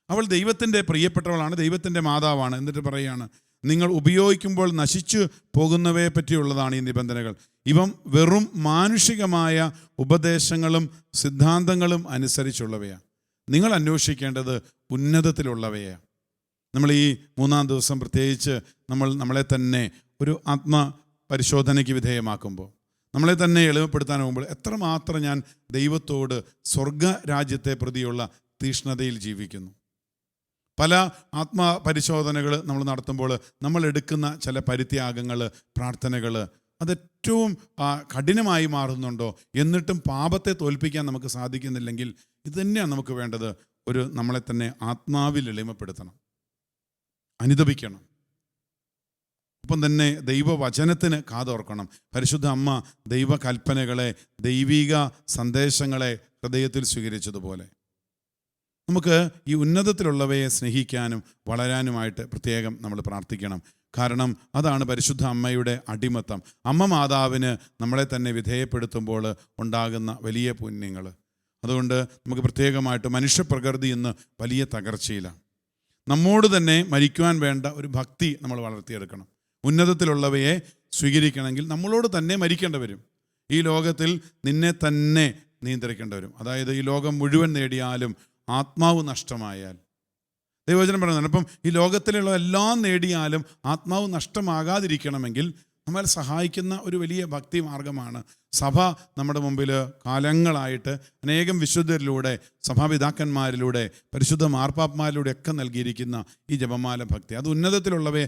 അവൾ ദൈവത്തിൻ്റെ പ്രിയപ്പെട്ടവളാണ്, ദൈവത്തിൻ്റെ മാതാവാണ്. എന്നിട്ട് പറയുകയാണ്, നിങ്ങൾ ഉപയോഗിക്കുമ്പോൾ നശിച്ചു പോകുന്നവയെ പറ്റിയുള്ളതാണ് ഈ നിബന്ധനകൾ. ഇവം വെറും മാനുഷികമായ ഉപദേശങ്ങളും സിദ്ധാന്തങ്ങളും അനുസരിച്ചുള്ളവയാണ്. നിങ്ങൾ അന്വേഷിക്കേണ്ടത് ഉന്നതത്തിലുള്ളവയാണ്. നമ്മൾ ഈ 3-ാം ദിവസം പ്രത്യേകിച്ച് നമ്മളെ തന്നെ ഒരു ആത്മപരിശോധനയ്ക്ക് വിധേയമാക്കുമ്പോൾ, നമ്മളെ തന്നെ എളിമപ്പെടുത്താനാകുമ്പോൾ എത്രമാത്രം ഞാൻ ദൈവത്തോട് സ്വർഗരാജ്യത്തെ പ്രതിയുള്ള തീഷ്ണതയിൽ ജീവിക്കുന്നു. പല ആത്മപരിശോധനകൾ നമ്മൾ നടത്തുമ്പോൾ നമ്മൾ എടുക്കുന്ന ചില പരിത്യാഗങ്ങൾ, പ്രാർത്ഥനകൾ അതേറ്റവും കഠിനമായി മാറുന്നുണ്ടോ? എന്നിട്ടും പാപത്തെ തോൽപ്പിക്കാൻ നമുക്ക് സാധിക്കുന്നില്ലെങ്കിൽ ഇത് തന്നെയാണ് നമുക്ക് വേണ്ടത്. നമ്മളെ തന്നെ ആത്മാവിൽ എളിമപ്പെടുത്തണം, അനുദപിക്കണം. ഒപ്പം തന്നെ ദൈവവചനത്തിന് കാതോർക്കണം. പരിശുദ്ധ അമ്മ ദൈവകൽപ്പനകളെ, ദൈവിക സന്ദേശങ്ങളെ ഹൃദയത്തിൽ സ്വീകരിച്ചതുപോലെ നമുക്ക് ഈ ഉന്നതത്തിലുള്ളവയെ സ്നേഹിക്കാനും വളരാനുമായിട്ട് പ്രത്യേകം നമ്മൾ പ്രാർത്ഥിക്കണം. കാരണം അതാണ് പരിശുദ്ധ അമ്മയുടെ അടിമത്തം. അമ്മ മാതാവിന് നമ്മളെ തന്നെ വിധേയപ്പെടുത്തുമ്പോൾ ഉണ്ടാകുന്ന വലിയ പുണ്യങ്ങൾ. അതുകൊണ്ട് നമുക്ക് പ്രത്യേകമായിട്ട് മനുഷ്യപ്രകൃതി ഇന്ന് വലിയ തകർച്ചയിലാണ്. നമ്മോട് തന്നെ മരിക്കുവാൻ വേണ്ട ഒരു ഭക്തി നമ്മൾ വളർത്തിയെടുക്കണം. ഉന്നതത്തിലുള്ളവയെ സ്വീകരിക്കണമെങ്കിൽ നമ്മളോട് തന്നെ മരിക്കേണ്ടി വരും. ഈ ലോകത്തിൽ നിന്നെ തന്നെ നിയന്ത്രിക്കേണ്ടി വരും. അതായത് ഈ ലോകം മുഴുവൻ നേടിയാലും ആത്മാവ് നഷ്ടമായാൽ, ദൈവവചനം പറയുന്നതാണ്. അപ്പം ഈ ലോകത്തിലുള്ള എല്ലാം നേടിയാലും ആത്മാവ് നഷ്ടമാകാതിരിക്കണമെങ്കിൽ നമ്മളെ സഹായിക്കുന്ന ഒരു വലിയ ഭക്തി മാർഗമാണ് സഭ നമ്മുടെ മുമ്പിൽ കാലങ്ങളായിട്ട് അനേകം വിശുദ്ധരിലൂടെ, സഭാപിതാക്കന്മാരിലൂടെ, പരിശുദ്ധ മാർപ്പാപ്പന്മാരിലൂടെ ഒക്കെ നൽകിയിരിക്കുന്ന ഈ ജപമാല ഭക്തി. അത് ഉന്നതത്തിലുള്ളവയെ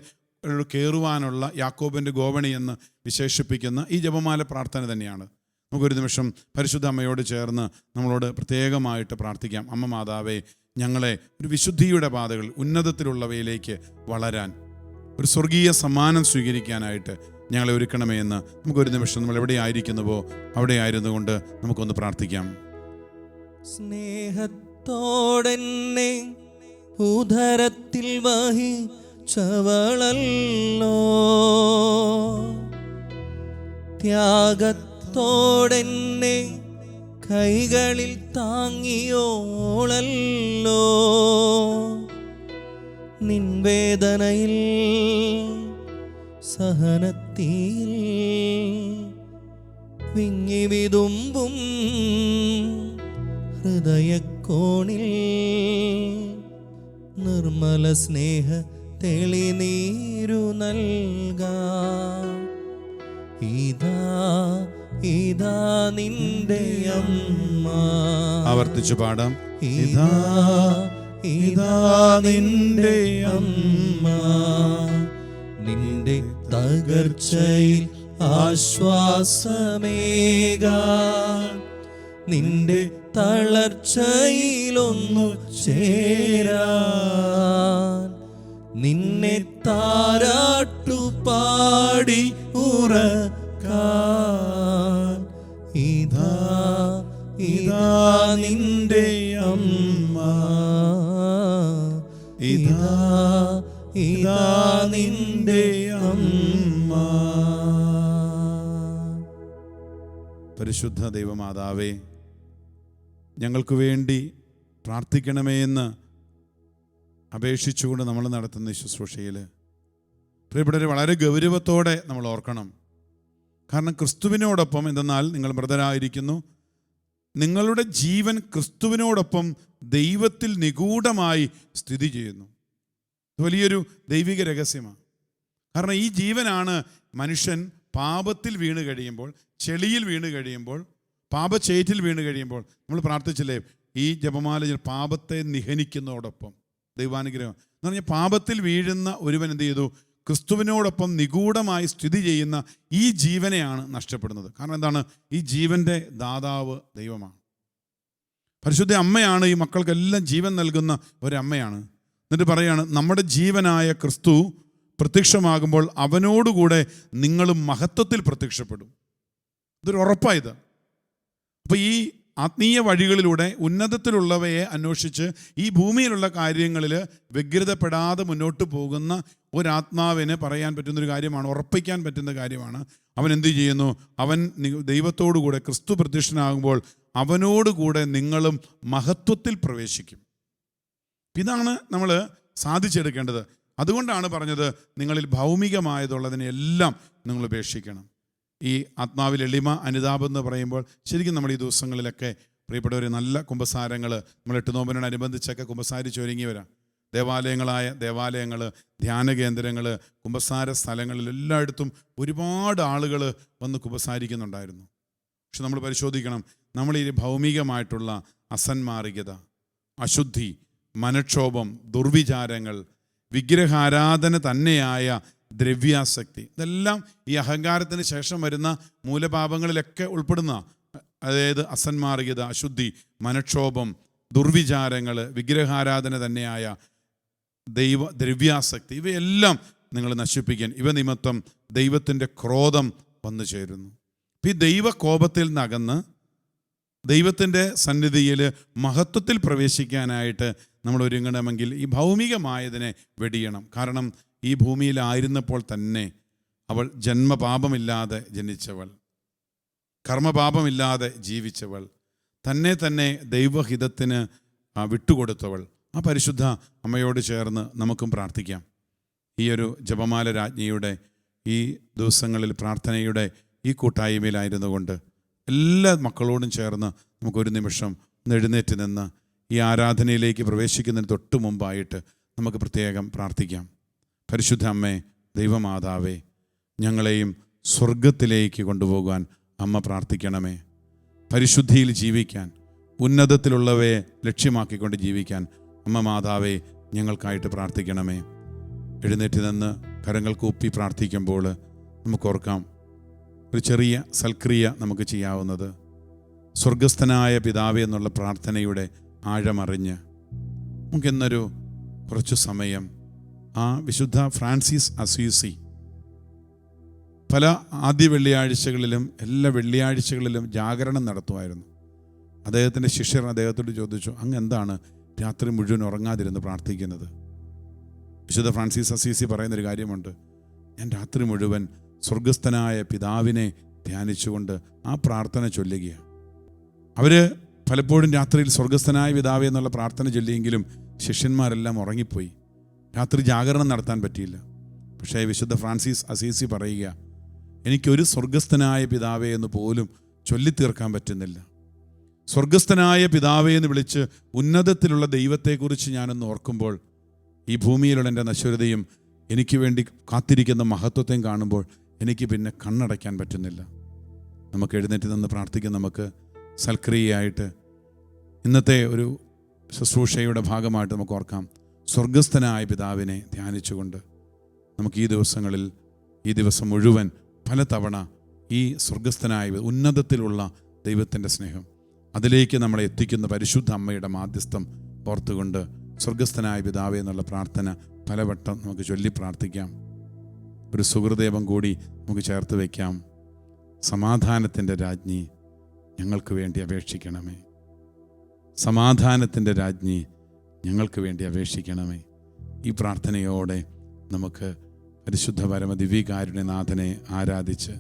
കയറുവാനുള്ള യാക്കോബിൻ്റെ ഗോവണി എന്ന് വിശേഷിപ്പിക്കുന്ന ഈ ജപമാല പ്രാർത്ഥന തന്നെയാണ്. നമുക്കൊരു നിമിഷം പരിശുദ്ധ അമ്മയോട് ചേർന്ന് നമ്മളോട് പ്രത്യേകമായിട്ട് പ്രാർത്ഥിക്കാം. അമ്മ മാതാവേ, ഞങ്ങളെ ഒരു വിശുദ്ധിയുടെ പാതകൾ, ഉന്നതത്തിലുള്ളവയിലേക്ക് വളരാൻ, ഒരു സ്വർഗീയ സമ്മാനം സ്വീകരിക്കാനായിട്ട് ഞങ്ങളെ ഒരുക്കണമേ എന്ന് നമുക്കൊരു നിമിഷം നമ്മൾ എവിടെ ആയിരിക്കുന്നുവോ അവിടെ ആയിരുന്നുകൊണ്ട് നമുക്കൊന്ന് പ്രാർത്ഥിക്കാം. സ്നേഹത്തോടെന്നെ ഉദരത്തിൽ വഹിച്ചവളല്ലോ, ത്യാഗത്തോടെന്നെ കൈകളിൽ താങ്ങിയോളല്ലോ, നിൻവേദനയിൽ സഹനത്തിൽ വിങ്ങി വിതുമ്പും ഹൃദയക്കോണിൽ നിർമ്മല സ്നേഹ തെളിനീരു നൽകാം. ഇതാ നിന്റെ അമ്മ. ആവർത്തിച്ചു പാടാം. ഇതാ നിന്റെ അമ്മ, നിന്റെ തകർച്ചയിൽ ആശ്വാസമേകാൻ, നിന്റെ തളർച്ചയിലൊന്നു ചേരാൻ, നിന്നെ താരാട്ടുപാടി ഉറക്കാൻ. ഇതാ നിന്റെ അമ്മ, ഇതാ നിന്റെ അമ്മ. പരിശുദ്ധ ദൈവമാതാവേ, ഞങ്ങൾക്ക് വേണ്ടി പ്രാർത്ഥിക്കണമേ എന്ന് അപേക്ഷിച്ചുകൊണ്ട് നമ്മൾ നടത്തുന്ന ഈ ശുശ്രൂഷയിൽ പ്രിയപ്പെട്ടവരെ വളരെ ഗൗരവത്തോടെ നമ്മൾ ഓർക്കണം. കാരണം ക്രിസ്തുവിനോടൊപ്പം എന്തെന്നാൽ നിങ്ങൾ മൃതരായിരിക്കുന്നു, നിങ്ങളുടെ ജീവൻ ക്രിസ്തുവിനോടൊപ്പം ദൈവത്തിൽ നിഗൂഢമായി സ്ഥിതി ചെയ്യുന്നു. വലിയൊരു ദൈവിക രഹസ്യമാണ്. കാരണം ഈ ജീവനാണ് മനുഷ്യൻ പാപത്തിൽ വീണ് കഴിയുമ്പോൾ, ചെളിയിൽ വീണ് കഴിയുമ്പോൾ, പാപച്ചേറ്റിൽ വീണ് കഴിയുമ്പോൾ നമ്മൾ പ്രാർത്ഥിച്ചില്ലേ, ഈ ജപമാല പാപത്തെ നിഹനിക്കുന്നതോടൊപ്പം ദൈവാനുഗ്രഹം എന്ന് പറഞ്ഞാൽ പാപത്തിൽ വീഴുന്ന ഒരുവൻ എന്ത് ചെയ്തു? ക്രിസ്തുവിനോടൊപ്പം നിഗൂഢമായി സ്ഥിതി ചെയ്യുന്ന ഈ ജീവനെയാണ് നഷ്ടപ്പെടുന്നത്. കാരണം എന്താണ്? ഈ ജീവൻ്റെ ദാതാവ് ദൈവമാണ്. പരിശുദ്ധ അമ്മയാണ് ഈ മക്കൾക്കെല്ലാം ജീവൻ നൽകുന്ന ഒരമ്മയാണ്. എന്നിട്ട് പറയാണ്, നമ്മുടെ ജീവനായ ക്രിസ്തു പ്രത്യക്ഷമാകുമ്പോൾ അവനോടുകൂടെ നിങ്ങളും മഹത്വത്തിൽ പ്രത്യക്ഷപ്പെടും. ഇതൊരു ഉറപ്പായത്. അപ്പോൾ ഈ ആത്മീയ വഴികളിലൂടെ ഉന്നതത്തിലുള്ളവയെ അന്വേഷിച്ച് ഈ ഭൂമിയിലുള്ള കാര്യങ്ങളിൽ വ്യഗ്രതപ്പെടാതെ മുന്നോട്ട് പോകുന്ന ഒരാത്മാവിന് പറയാൻ പറ്റുന്നൊരു കാര്യമാണ്, ഉറപ്പിക്കാൻ പറ്റുന്ന കാര്യമാണ്. അവൻ എന്ത് ചെയ്യുന്നു? അവൻ ദൈവത്തോടുകൂടെ ക്രിസ്തു പ്രത്യക്ഷനാകുമ്പോൾ അവനോടുകൂടെ നിങ്ങളും മഹത്വത്തിൽ പ്രവേശിക്കും. ഇതാണ് നമ്മൾ സാധിച്ചെടുക്കേണ്ടത്. അതുകൊണ്ടാണ് പറഞ്ഞത്, നിങ്ങളിൽ ഭൗമികമായതുള്ളതിനെല്ലാം നിങ്ങൾ ഉപേക്ഷിക്കണം. ഈ ആത്മാവിൽ എളിമ, അനുതാപം എന്ന് പറയുമ്പോൾ ശരിക്കും നമ്മൾ ഈ ദിവസങ്ങളിലൊക്കെ പ്രിയപ്പെട്ടവർ നല്ല കുമ്പസാരങ്ങൾ, നമ്മൾ 8 നോമ്പിനോടനുബന്ധിച്ചൊക്കെ കുമ്പസാരിച്ച് ഒരുങ്ങിയവരാണ്. ദേവാലയങ്ങൾ, ധ്യാന കേന്ദ്രങ്ങൾ, കുമ്പസാര സ്ഥലങ്ങളിൽ എല്ലായിടത്തും ഒരുപാട് ആളുകൾ വന്ന് കുമ്പസാരിക്കുന്നുണ്ടായിരുന്നു. പക്ഷെ നമ്മൾ പരിശോധിക്കണം, നമ്മൾ ഈ ഭൗമികമായിട്ടുള്ള അസന്മാർഗികത, അശുദ്ധി, മനക്ഷോഭം, ദുർവിചാരങ്ങൾ, വിഗ്രഹാരാധന തന്നെയായ ദ്രവ്യാസക്തി, ഇതെല്ലാം ഈ അഹങ്കാരത്തിന് ശേഷം വരുന്ന മൂലപാപങ്ങളിലൊക്കെ ഉൾപ്പെടുന്ന, അതായത് അസന്മാർഗികത, അശുദ്ധി, മനക്ഷോഭം, ദുർവിചാരങ്ങൾ, വിഗ്രഹാരാധന തന്നെയായ ദ്രവ്യാസക്തി, ഇവയെല്ലാം നിങ്ങൾ നശിപ്പിക്കാൻ ഇവ നിമിത്തം ദൈവത്തിൻ്റെ ക്രോധം വന്നു ചേരുന്നു. ഈ ദൈവകോപത്തിൽ നിന്നകന്ന് ദൈവത്തിൻ്റെ സന്നിധിയിൽ മഹത്വത്തിൽ പ്രവേശിക്കാനായിട്ട് നമ്മൾ ഒരുങ്ങണമെങ്കിൽ ഈ ഭൗമികമായതിനെ വെടിയണം. കാരണം ഈ ഭൂമിയിലായിരുന്നപ്പോൾ തന്നെ അവൾ ജന്മപാപമില്ലാതെ ജനിച്ചവൾ, കർമ്മപാപമില്ലാതെ ജീവിച്ചവൾ, തന്നെ ദൈവഹിതത്തിന് വിട്ടുകൊടുത്തവൾ. ആ പരിശുദ്ധ അമ്മയോട് ചേർന്ന് നമുക്കും പ്രാർത്ഥിക്കാം. ഈ ഒരു ജപമാല രാജ്ഞിയുടെ ഈ ദിവസങ്ങളിൽ പ്രാർത്ഥനയുടെ ഈ കൂട്ടായ്മയിലായിരുന്നു കൊണ്ട് എല്ലാ മക്കളോടും ചേർന്ന് നമുക്കൊരു നിമിഷം ഒന്ന് എഴുന്നേറ്റ് നിന്ന് ഈ ആരാധനയിലേക്ക് പ്രവേശിക്കുന്നതിന് തൊട്ട് മുമ്പായിട്ട് നമുക്ക് പ്രത്യേകം പ്രാർത്ഥിക്കാം. പരിശുദ്ധ അമ്മേ, ദൈവമാതാവേ, ഞങ്ങളെയും സ്വർഗത്തിലേക്ക് കൊണ്ടുപോകാൻ അമ്മ പ്രാർത്ഥിക്കണമേ. പരിശുദ്ധിയിൽ ജീവിക്കാൻ, ഉന്നതത്തിലുള്ളവയെ ലക്ഷ്യമാക്കിക്കൊണ്ട് ജീവിക്കാൻ അമ്മ മാതാവേ ഞങ്ങൾക്കായിട്ട് പ്രാർത്ഥിക്കണമേ. എഴുന്നേറ്റ് നിന്ന് കരങ്ങൾ കൂപ്പി പ്രാർത്ഥിക്കുമ്പോൾ നമുക്കോർക്കാം, ഒരു ചെറിയ സൽക്രിയ നമുക്ക് ചെയ്യാവുന്നത്, സ്വർഗസ്ഥനായ പിതാവേ എന്നുള്ള പ്രാർത്ഥനയുടെ ആഴമറിഞ്ഞ് നമുക്കിന്നൊരു കുറച്ചു സമയം ആ വിശുദ്ധ ഫ്രാൻസിസ് അസീസി പല ആദ്യ വെള്ളിയാഴ്ചകളിലും എല്ലാ വെള്ളിയാഴ്ചകളിലും ജാഗരണം നടത്തുമായിരുന്നു. അദ്ദേഹത്തിൻ്റെ ശിഷ്യർ അദ്ദേഹത്തോട് ചോദിച്ചു, അങ്ങ് എന്താണ് രാത്രി മുഴുവൻ ഉറങ്ങാതിരുന്ന് പ്രാർത്ഥിക്കുന്നത്? വിശുദ്ധ ഫ്രാൻസിസ് അസീസി പറയുന്നൊരു കാര്യമുണ്ട്, ഞാൻ രാത്രി മുഴുവൻ സ്വർഗസ്ഥനായ പിതാവിനെ ധ്യാനിച്ചുകൊണ്ട് ആ പ്രാർത്ഥന ചൊല്ലുകയാണ്. അവർ പലപ്പോഴും രാത്രിയിൽ സ്വർഗസ്ഥനായ പിതാവേ എന്നുള്ള പ്രാർത്ഥന ചൊല്ലിയെങ്കിലും ശിഷ്യന്മാരെല്ലാം ഉറങ്ങിപ്പോയി, രാത്രി ജാഗരണം നടത്താൻ പറ്റിയില്ല. പക്ഷേ വിശുദ്ധ ഫ്രാൻസിസ് അസീസി പറയുക, എനിക്കൊരു സ്വർഗസ്ഥനായ പിതാവേ എന്ന് പോലും ചൊല്ലിത്തീർക്കാൻ പറ്റുന്നില്ല. സ്വർഗസ്ഥനായ പിതാവേ എന്ന് വിളിച്ച് ഉന്നതത്തിലുള്ള ദൈവത്തെക്കുറിച്ച് ഞാനൊന്ന് ഓർക്കുമ്പോൾ ഈ ഭൂമിയിലുള്ള എൻ്റെ നശ്വരതയും എനിക്ക് വേണ്ടി കാത്തിരിക്കുന്ന മഹത്വത്തെയും കാണുമ്പോൾ എനിക്ക് പിന്നെ കണ്ണടയ്ക്കാൻ പറ്റുന്നില്ല. നമുക്ക് എഴുന്നേറ്റ് നിന്ന് പ്രാർത്ഥിക്കാൻ, നമുക്ക് സൽക്രിയയായിട്ട് ഇന്നത്തെ ഒരു ശുശ്രൂഷയുടെ ഭാഗമായിട്ട് നമുക്ക് ഓർക്കാം. സ്വർഗസ്ഥനായ പിതാവിനെ ധ്യാനിച്ചുകൊണ്ട് നമുക്ക് ഈ ദിവസങ്ങളിൽ, ഈ ദിവസം മുഴുവൻ പലതവണ ഈ സ്വർഗസ്ഥനായ ഉന്നതത്തിലുള്ള ദൈവത്തിൻ്റെ സ്നേഹം, അതിലേക്ക് നമ്മളെ എത്തിക്കുന്ന പരിശുദ്ധ അമ്മയുടെ മാധ്യസ്ഥം ഓർത്തുകൊണ്ട് സ്വർഗസ്ഥനായ പിതാവേ എന്നുള്ള പ്രാർത്ഥന പലവട്ടം നമുക്ക് ചൊല്ലി പ്രാർത്ഥിക്കാം. ഒരു സുഹൃദേവം കൂടി നമുക്ക് ചേർത്ത് വയ്ക്കാം. സമാധാനത്തിൻ്റെ രാജ്ഞി ഞങ്ങൾക്ക് വേണ്ടി അപേക്ഷിക്കണമേ. സമാധാനത്തിൻ്റെ രാജ്ഞി ഞങ്ങൾക്ക് വേണ്ടി അപേക്ഷിക്കണമേ. ഈ പ്രാർത്ഥനയോടെ നമുക്ക് പരിശുദ്ധ പരമദിവ്യകാരുണ്യനാഥനെ ആരാധിച്ച്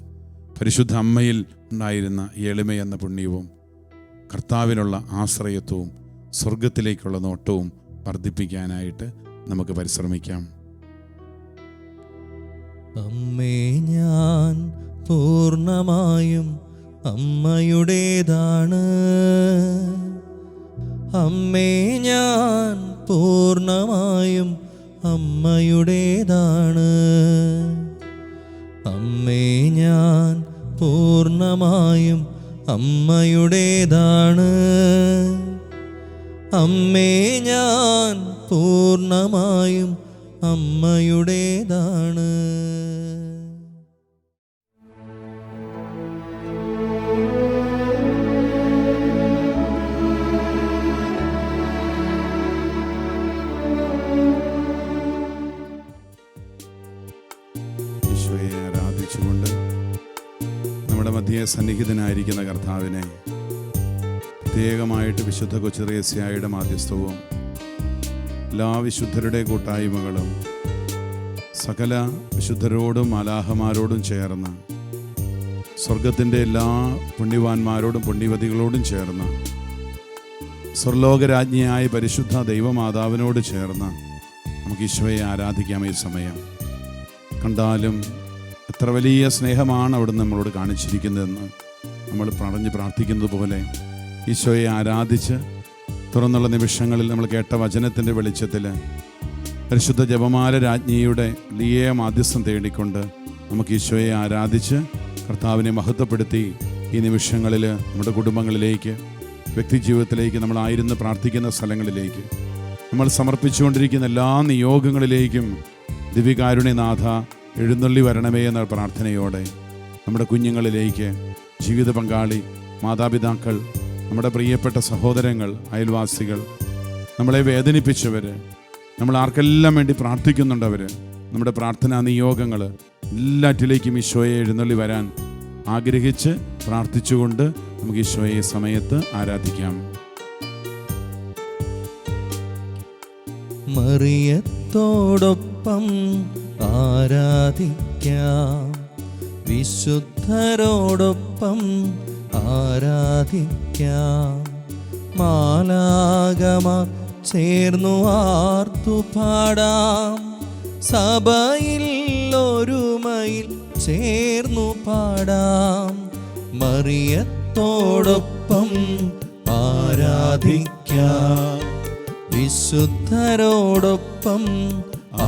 പരിശുദ്ധ അമ്മയിൽ ഉണ്ടായിരുന്ന എളിമയെന്ന പുണ്യവും കർത്താവിനുള്ള ആശ്രയത്വവും സ്വർഗത്തിലേക്കുള്ള നോട്ടവും വർദ്ധിപ്പിക്കാനായിട്ട് നമുക്ക് പരിശ്രമിക്കാം. അമ്മേ, ഞാൻ പൂർണ്ണമായും അമ്മയുടേതാണ്. അമ്മേ, ഞാൻ പൂർണ്ണമായും അമ്മയുടേതാണ്. അമ്മേ, ഞാൻ പൂർണ്ണമായും അമ്മയുടേതാണ്. അമ്മേ, ഞാൻ പൂർണ്ണമായും അമ്മയുടേതാണ്. ഈശോയെ ആരാധിച്ചുകൊണ്ട് നമ്മുടെ മധ്യേ സന്നിഹിതനായിരിക്കുന്ന കർത്താവിനെ പ്രത്യേകമായിട്ട് വിശുദ്ധ കൊച്ചുത്രേസ്യായുടെ മാധ്യസ്ഥവും എല്ലാ വിശുദ്ധരുടെ കൂട്ടായ്മകളും സകല വിശുദ്ധരോടും മാലാഹമാരോടും ചേർന്ന് സ്വർഗത്തിൻ്റെ എല്ലാ പുണ്യവാന്മാരോടും പുണ്യവതികളോടും ചേർന്ന് സ്വർലോകരാജ്ഞിയായ പരിശുദ്ധ ദൈവമാതാവിനോട് ചേർന്ന് നമുക്ക് ഈശോയെ ആരാധിക്കാം. ഈ സമയം കണ്ടാലും എത്ര വലിയ സ്നേഹമാണ് അവിടുന്ന് നമ്മളോട് കാണിച്ചിരിക്കുന്നതെന്ന് നമ്മൾ പ്രാർത്ഥിക്കുന്നത് പോലെ ഈശോയെ ആരാധിച്ച് തുറന്നുള്ള നിമിഷങ്ങളിൽ നമ്മൾ കേട്ട വചനത്തിൻ്റെ വെളിച്ചത്തിൽ പരിശുദ്ധ ജപമാല രാജ്ഞിയുടെ വലിയ മാധ്യസ്ഥം തേടിക്കൊണ്ട് നമുക്ക് ഈശോയെ ആരാധിച്ച് കർത്താവിനെ മഹത്വപ്പെടുത്തി ഈ നിമിഷങ്ങളിൽ നമ്മുടെ കുടുംബങ്ങളിലേക്ക്, വ്യക്തിജീവിതത്തിലേക്ക്, നമ്മളായിരുന്ന് പ്രാർത്ഥിക്കുന്ന സ്ഥലങ്ങളിലേക്ക്, നമ്മൾ സമർപ്പിച്ചുകൊണ്ടിരിക്കുന്ന എല്ലാ നിയോഗങ്ങളിലേക്കും ദിവ്യകാരുണ്യനാഥ എഴുന്നള്ളി വരണമേ എന്ന പ്രാർത്ഥനയോടെ നമ്മുടെ കുഞ്ഞുങ്ങളിലേക്ക്, ജീവിത പങ്കാളി, മാതാപിതാക്കൾ, നമ്മുടെ പ്രിയപ്പെട്ട സഹോദരങ്ങൾ, അയൽവാസികൾ, നമ്മളെ വേദനിപ്പിച്ചവർ, നമ്മൾ ആർക്കെല്ലാം വേണ്ടി പ്രാർത്ഥിക്കുന്നുണ്ടവർ, നമ്മുടെ പ്രാർത്ഥനാ നിയോഗങ്ങൾ എല്ലാറ്റിലേക്കും ഈശോയെ എഴുന്നള്ളി വരാൻ ആഗ്രഹിച്ച് പ്രാർത്ഥിച്ചുകൊണ്ട് നമുക്ക് ഈശോയെ സമയത്ത് ആരാധിക്കാം. മറിയത്തോടൊപ്പം ആരാധിക്കാം, വിശുദ്ധരോടൊപ്പം ആരാധിക്കാം, മാലാഖമാർ ചേർന്നു ആർത്തുപാടാം, സഭയിൽ ഒരുമയിൽ ചേർന്നു പാടാം. മറിയത്തോടൊപ്പം ആരാധിക്കാം, വിശുദ്ധരോടൊപ്പം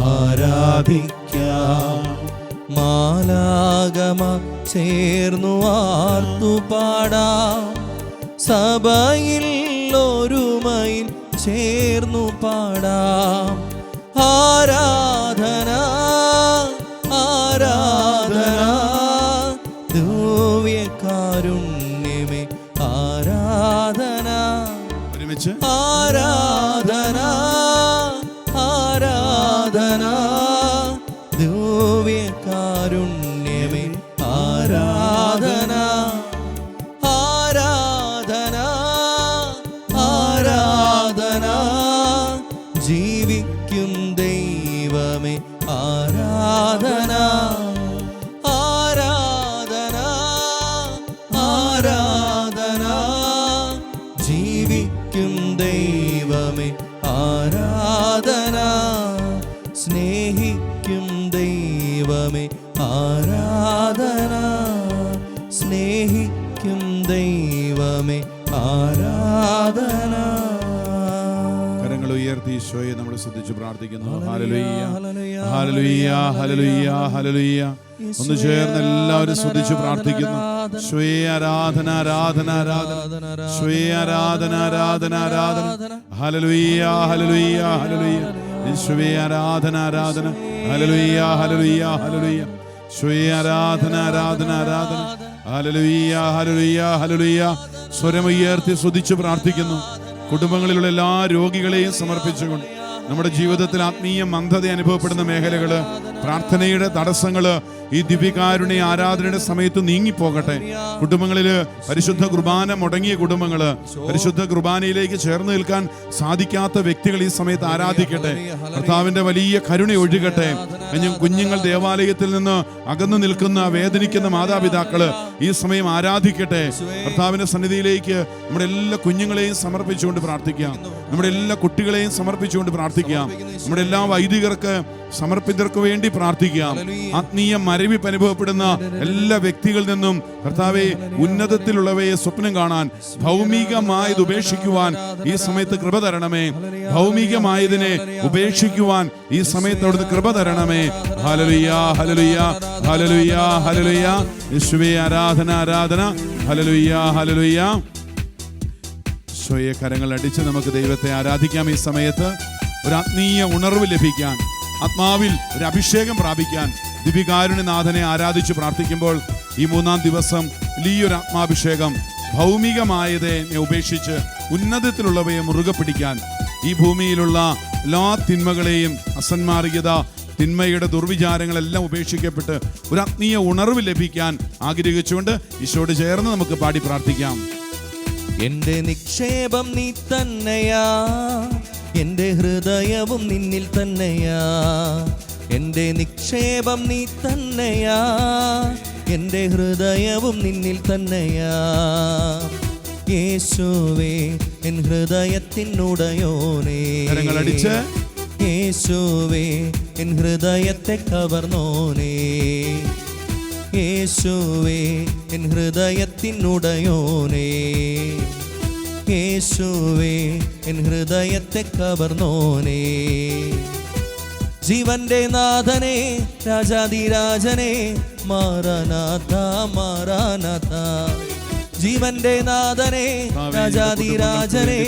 ആരാധിക്കാം, മാലാഖമാർ ചേർന്നു ആർത്തുപാടാം, സഭയിൽ ഒരുമയിൽ ചേർന്നു പാടാം. ആരാധന ആരാധന ദിവ്യകാരുണ്യമേ ആരാധന. ഒരുമിച്ച് ആരാധന ആരാധന ദിവ്യകാരുണ്യമേ ആരാധന. ആരാധന ആരാധന ജീവിക്കും ദൈവമേ ആരാധന. ആരാധന ആരാധന ജീവിക്കും ദൈവമേ ആരാധന. സ്നേഹിക്കും ദൈവമേ ആരാധന, സ്നേഹിക്കും ദൈവമേ ആരാധന. കരങ്ങൾ ഉയർത്തി ഈശോയെ നമ്മൾ ശ്രദ്ധിച്ച് പ്രാർത്ഥിക്കുന്നു. Hallelujah hallelujah hallelujah hallelujah. ഒന്ന് ചേർന്ന് എല്ലാവരും ശ്രദ്ധിച്ച് പ്രാർത്ഥിക്കുന്നു. ഈശോയെ ആരാധന ആരാധന ആരാധന, ഈശോയെ ആരാധന ആരാധന ആരാധന. Hallelujah hallelujah hallelujah. ഈശോയെ ആരാധന ആരാധന. Hallelujah hallelujah hallelujah. ഈശോയെ ആരാധന ആരാധന ആരാധന. Hallelujah hallelujah hallelujah. സ്വരമുയർത്തി സ്തുതിച്ച് പ്രാർത്ഥിക്കുന്നു. കുടുംബങ്ങളിലുള്ള എല്ലാ രോഗികളെയും സമർപ്പിച്ചുകൊണ്ട് നമ്മുടെ ജീവിതത്തിൽ ആത്മീയ മന്ദത അനുഭവപ്പെടുന്ന മേഖലകൾ, പ്രാർത്ഥനയുടെ തടസ്സങ്ങൾ ഈ ദിവ്യകാരുണ്യ ആരാധനയുടെ സമയത്ത് നീങ്ങിപ്പോകട്ടെ. കുടുംബങ്ങളില് പരിശുദ്ധ കുർബാന മുടങ്ങിയ കുടുംബങ്ങള്, പരിശുദ്ധ കുർബാനയിലേക്ക് ചേർന്ന് നിൽക്കാൻ സാധിക്കാത്ത വ്യക്തികൾ ഈ സമയത്ത് ആരാധിക്കട്ടെ. കർത്താവിന്റെ വലിയ കരുണ ഒഴുകട്ടെ. കുഞ്ഞുങ്ങൾ ദേവാലയത്തിൽ നിന്ന് അകന്നു നിൽക്കുന്ന വേദനിക്കുന്ന മാതാപിതാക്കള് ഈ സമയം ആരാധിക്കട്ടെ. കർത്താവിന്റെ സന്നിധിയിലേക്ക് നമ്മുടെ എല്ലാ കുഞ്ഞുങ്ങളെയും സമർപ്പിച്ചുകൊണ്ട് പ്രാർത്ഥിക്കാം. നമ്മുടെ എല്ലാ കുട്ടികളെയും സമർപ്പിച്ചുകൊണ്ട് പ്രാർത്ഥിക്കാം. നമ്മുടെ എല്ലാ വൈദികർക്ക് സമർപ്പിതർക്ക് വേണ്ടി പ്രാർത്ഥിക്കാം. ആത്മീയ മരവിപ്പ് അനുഭവപ്പെടുന്ന എല്ലാ വ്യക്തികളിൽ നിന്നും കർത്താവെ ഉന്നതത്തിലുള്ളവയെ സ്വപ്നം കാണാൻ, ഭൗമികമായത് ഉപേക്ഷിക്കുവാൻ ഈ സമയത്ത് കൃപ തരണമേ. ഭൗമികമായതിനെ ഉപേക്ഷിക്കുവാൻ ഈ സമയത്ത് അവിടുന്ന് കൃപ തരണമേ. Hallelujah, hallelujah, hallelujah, hallelujah. യേശുവേ ആരാധന, ആരാധന. Hallelujah, hallelujah. ഈശോയെ കരങ്ങൾ അടിച്ച് നമുക്ക് ദൈവത്തെ ആരാധിക്കാം. ഈ സമയത്ത് ഒരു ആത്മീയ ഉണർവ് ലഭിക്കാൻ, ആത്മാവിൽ ഒരു അഭിഷേകം പ്രാപിക്കാൻ ദിവ്യകാരുണ്യനാഥനെ ആരാധിച്ച് പ്രാർത്ഥിക്കുമ്പോൾ ഈ 3-ാം ദിവസം വലിയൊരു ആത്മാഭിഷേകം, ഭൗമികമായതിനെ ഉപേക്ഷിച്ച് ഉന്നതത്തിലുള്ളവയെ മുറുകെ പിടിക്കാൻ, ഈ ഭൂമിയിലുള്ള എല്ലാ തിന്മകളെയും, അസന്മാർഗികത, തിന്മയുടെ ദുർവിചാരങ്ങളെല്ലാം ഉപേക്ഷിക്കപ്പെട്ട് ഒരു ആത്മീയ ഉണർവ് ലഭിക്കാൻ ആഗ്രഹിച്ചുകൊണ്ട് ഈശോയോട് ചേർന്ന് നമുക്ക് പാടി പ്രാർത്ഥിക്കാം. എന്റെ നിക്ഷേപം നീ തന്നെയാ, എന്റെ ഹൃദയവും നിന്നിൽ തന്നെയാ. എന്റെ നിക്ഷേപം നീ തന്നെയാ, എന്റെ ഹൃദയവും നിന്നിൽ തന്നെയാ. യേശുവേ എൻ ഹൃദയത്തിനുടയോനേ, കരങ്ങളടിച്ച് യേശുവേ എൻ ഹൃദയത്തെ കവർന്നോനേ. യേശുവേ എൻ ഹൃദയത്തിനുടയോനേ, യേശുവേ എൻ ഹൃദയത്തെ കവർന്നോനേ. ജീവന്റെ നാഥനെ, രാജാതിരാജനെ, മാറാനാഥ, മാറാനാഥ. ജീവന്റെ നാഥനെ, രാജാതിരാജനെ,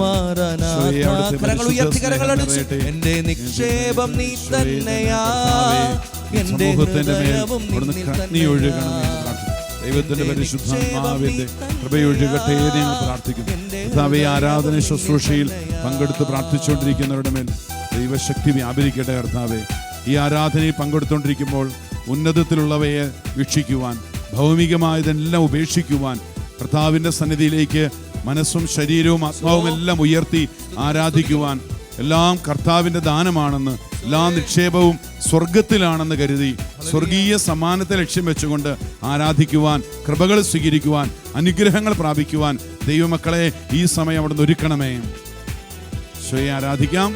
മാറാനാഥ. കരങ്ങൾ ഉയർത്തി, കരങ്ങൾ അടിച്ച്. എന്റെ നിക്ഷേപം നീ തന്നെയാ, എന്റെ ഹൃദയവും നിന്നിൽ തന്നെയാ. ദൈവത്തിന്റെ പരിശുദ്ധാത്മാവിന്റെ കൃപയൊഴുകട്ടെ എന്ന് ഞങ്ങൾ പ്രാർത്ഥിക്കുന്നു. കർത്താവേ, ആരാധന ശുശ്രൂഷയിൽ പങ്കെടുത്ത് പ്രാർത്ഥിച്ചുകൊണ്ടിരിക്കുന്നവരുടെ മേൽ ദൈവശക്തി വ്യാപരിക്കട്ടെ. കർത്താവേ, ഈ ആരാധനയിൽ പങ്കെടുത്തുകൊണ്ടിരിക്കുമ്പോൾ ഉന്നതത്തിലുള്ളവയെ വീക്ഷിക്കുവാൻ, ഭൗമികമായതെല്ലാം ഉപേക്ഷിക്കുവാൻ, കർത്താവിന്റെ സന്നിധിയിലേക്ക് മനസ്സും ശരീരവും ആത്മാവും എല്ലാം ഉയർത്തി ആരാധിക്കുവാൻ, എല്ലാം കർത്താവിന്റെ ദാനമാണെന്ന്, എല്ലാ നിക്ഷേപവും സ്വർഗത്തിലാണെന്ന് കരുതി സ്വർഗീയ സമ്മാനത്തെ ലക്ഷ്യം വെച്ചുകൊണ്ട് ആരാധിക്കുവാൻ, കൃപകൾ സ്വീകരിക്കുവാൻ, അനുഗ്രഹങ്ങൾ പ്രാപിക്കുവാൻ ദൈവമക്കളെ ഈ സമയം അവിടെ നിന്ന് ഒരുക്കണമേ. സ്വയം ആരാധിക്കാം.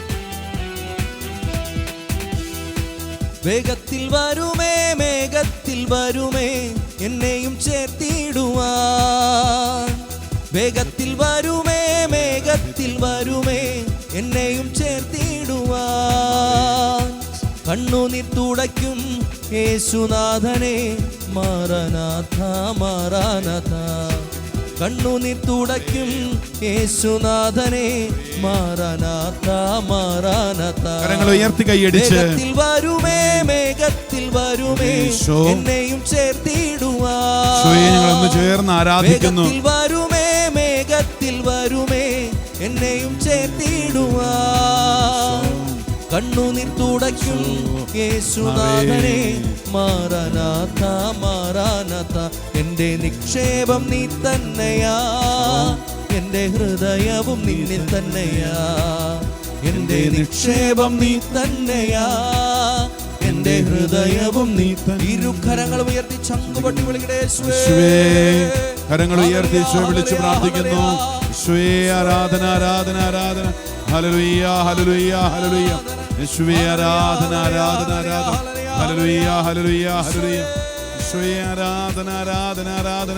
വേഗത്തിൽ വരുമേ, മേഘത്തിൽ വരുമേ, എന്നെയും ചേർത്തിടുവാൻ. വേഗത്തിൽ വരുമേ, മേഘത്തിൽ വരുമേ, എന്നെയും ചേർത്തിടുവാൻ. കണ്ണുനീർ തുടയ്ക്കും യേശുനാഥനെ, മാറാനാഥ, മാറാനാഥ. കണ്ണുനീർ തുടയ്ക്കും യേശുനാഥനെ, മാറാനാഥ, മാറാനാഥ. കരങ്ങൾ ഉയർത്തി കൈയടിച്ച്. വേഗത്തിൽ വരുമേ, മേഘത്തിൽ വരുമേ, എന്നെയും ചേർത്തിടുവാൻ. ഞങ്ങളൊന്ന് ചേർന്ന് ആരാധിക്കുന്നു. വേഗത്തിൽ വരുമേ, മേഘത്തിൽ വരുമേ, എന്നെയും ചേർത്തിടുവാൻ. കണ്ണുനീർ തുടയ്ക്കും യേശുനാഥനെ, മാറാനാഥ, മാറാനാഥ. എന്റെ നിക്ഷേപം നീ തന്നെയാ, എന്റെ ഹൃദയവും നിന്നിൽ തന്നെയാ. എന്റെ നിക്ഷേപം നീ തന്നെയാ, എന്റെ ഹൃദയവും നീ തന്നെ. ഇരുകരങ്ങൾ ഉയർത്തി ചങ്കുപൊട്ടി വിളിക്കട്ടെ. കരങ്ങൾ ഉയർത്തി ഈശോയെ വിളിച്ച് പ്രാർത്ഥിക്കുന്നു. ഈശോയെ ആരാധന, ആരാധന, ആരാധന. Hallelujah, hallelujah, hallelujah. യേശുവേ ആരാധന, ആരാധന, ആരാധന. Hallelujah, hallelujah, hallelujah. യേശുവേ ആരാധന, ആരാധന, ആരാധന.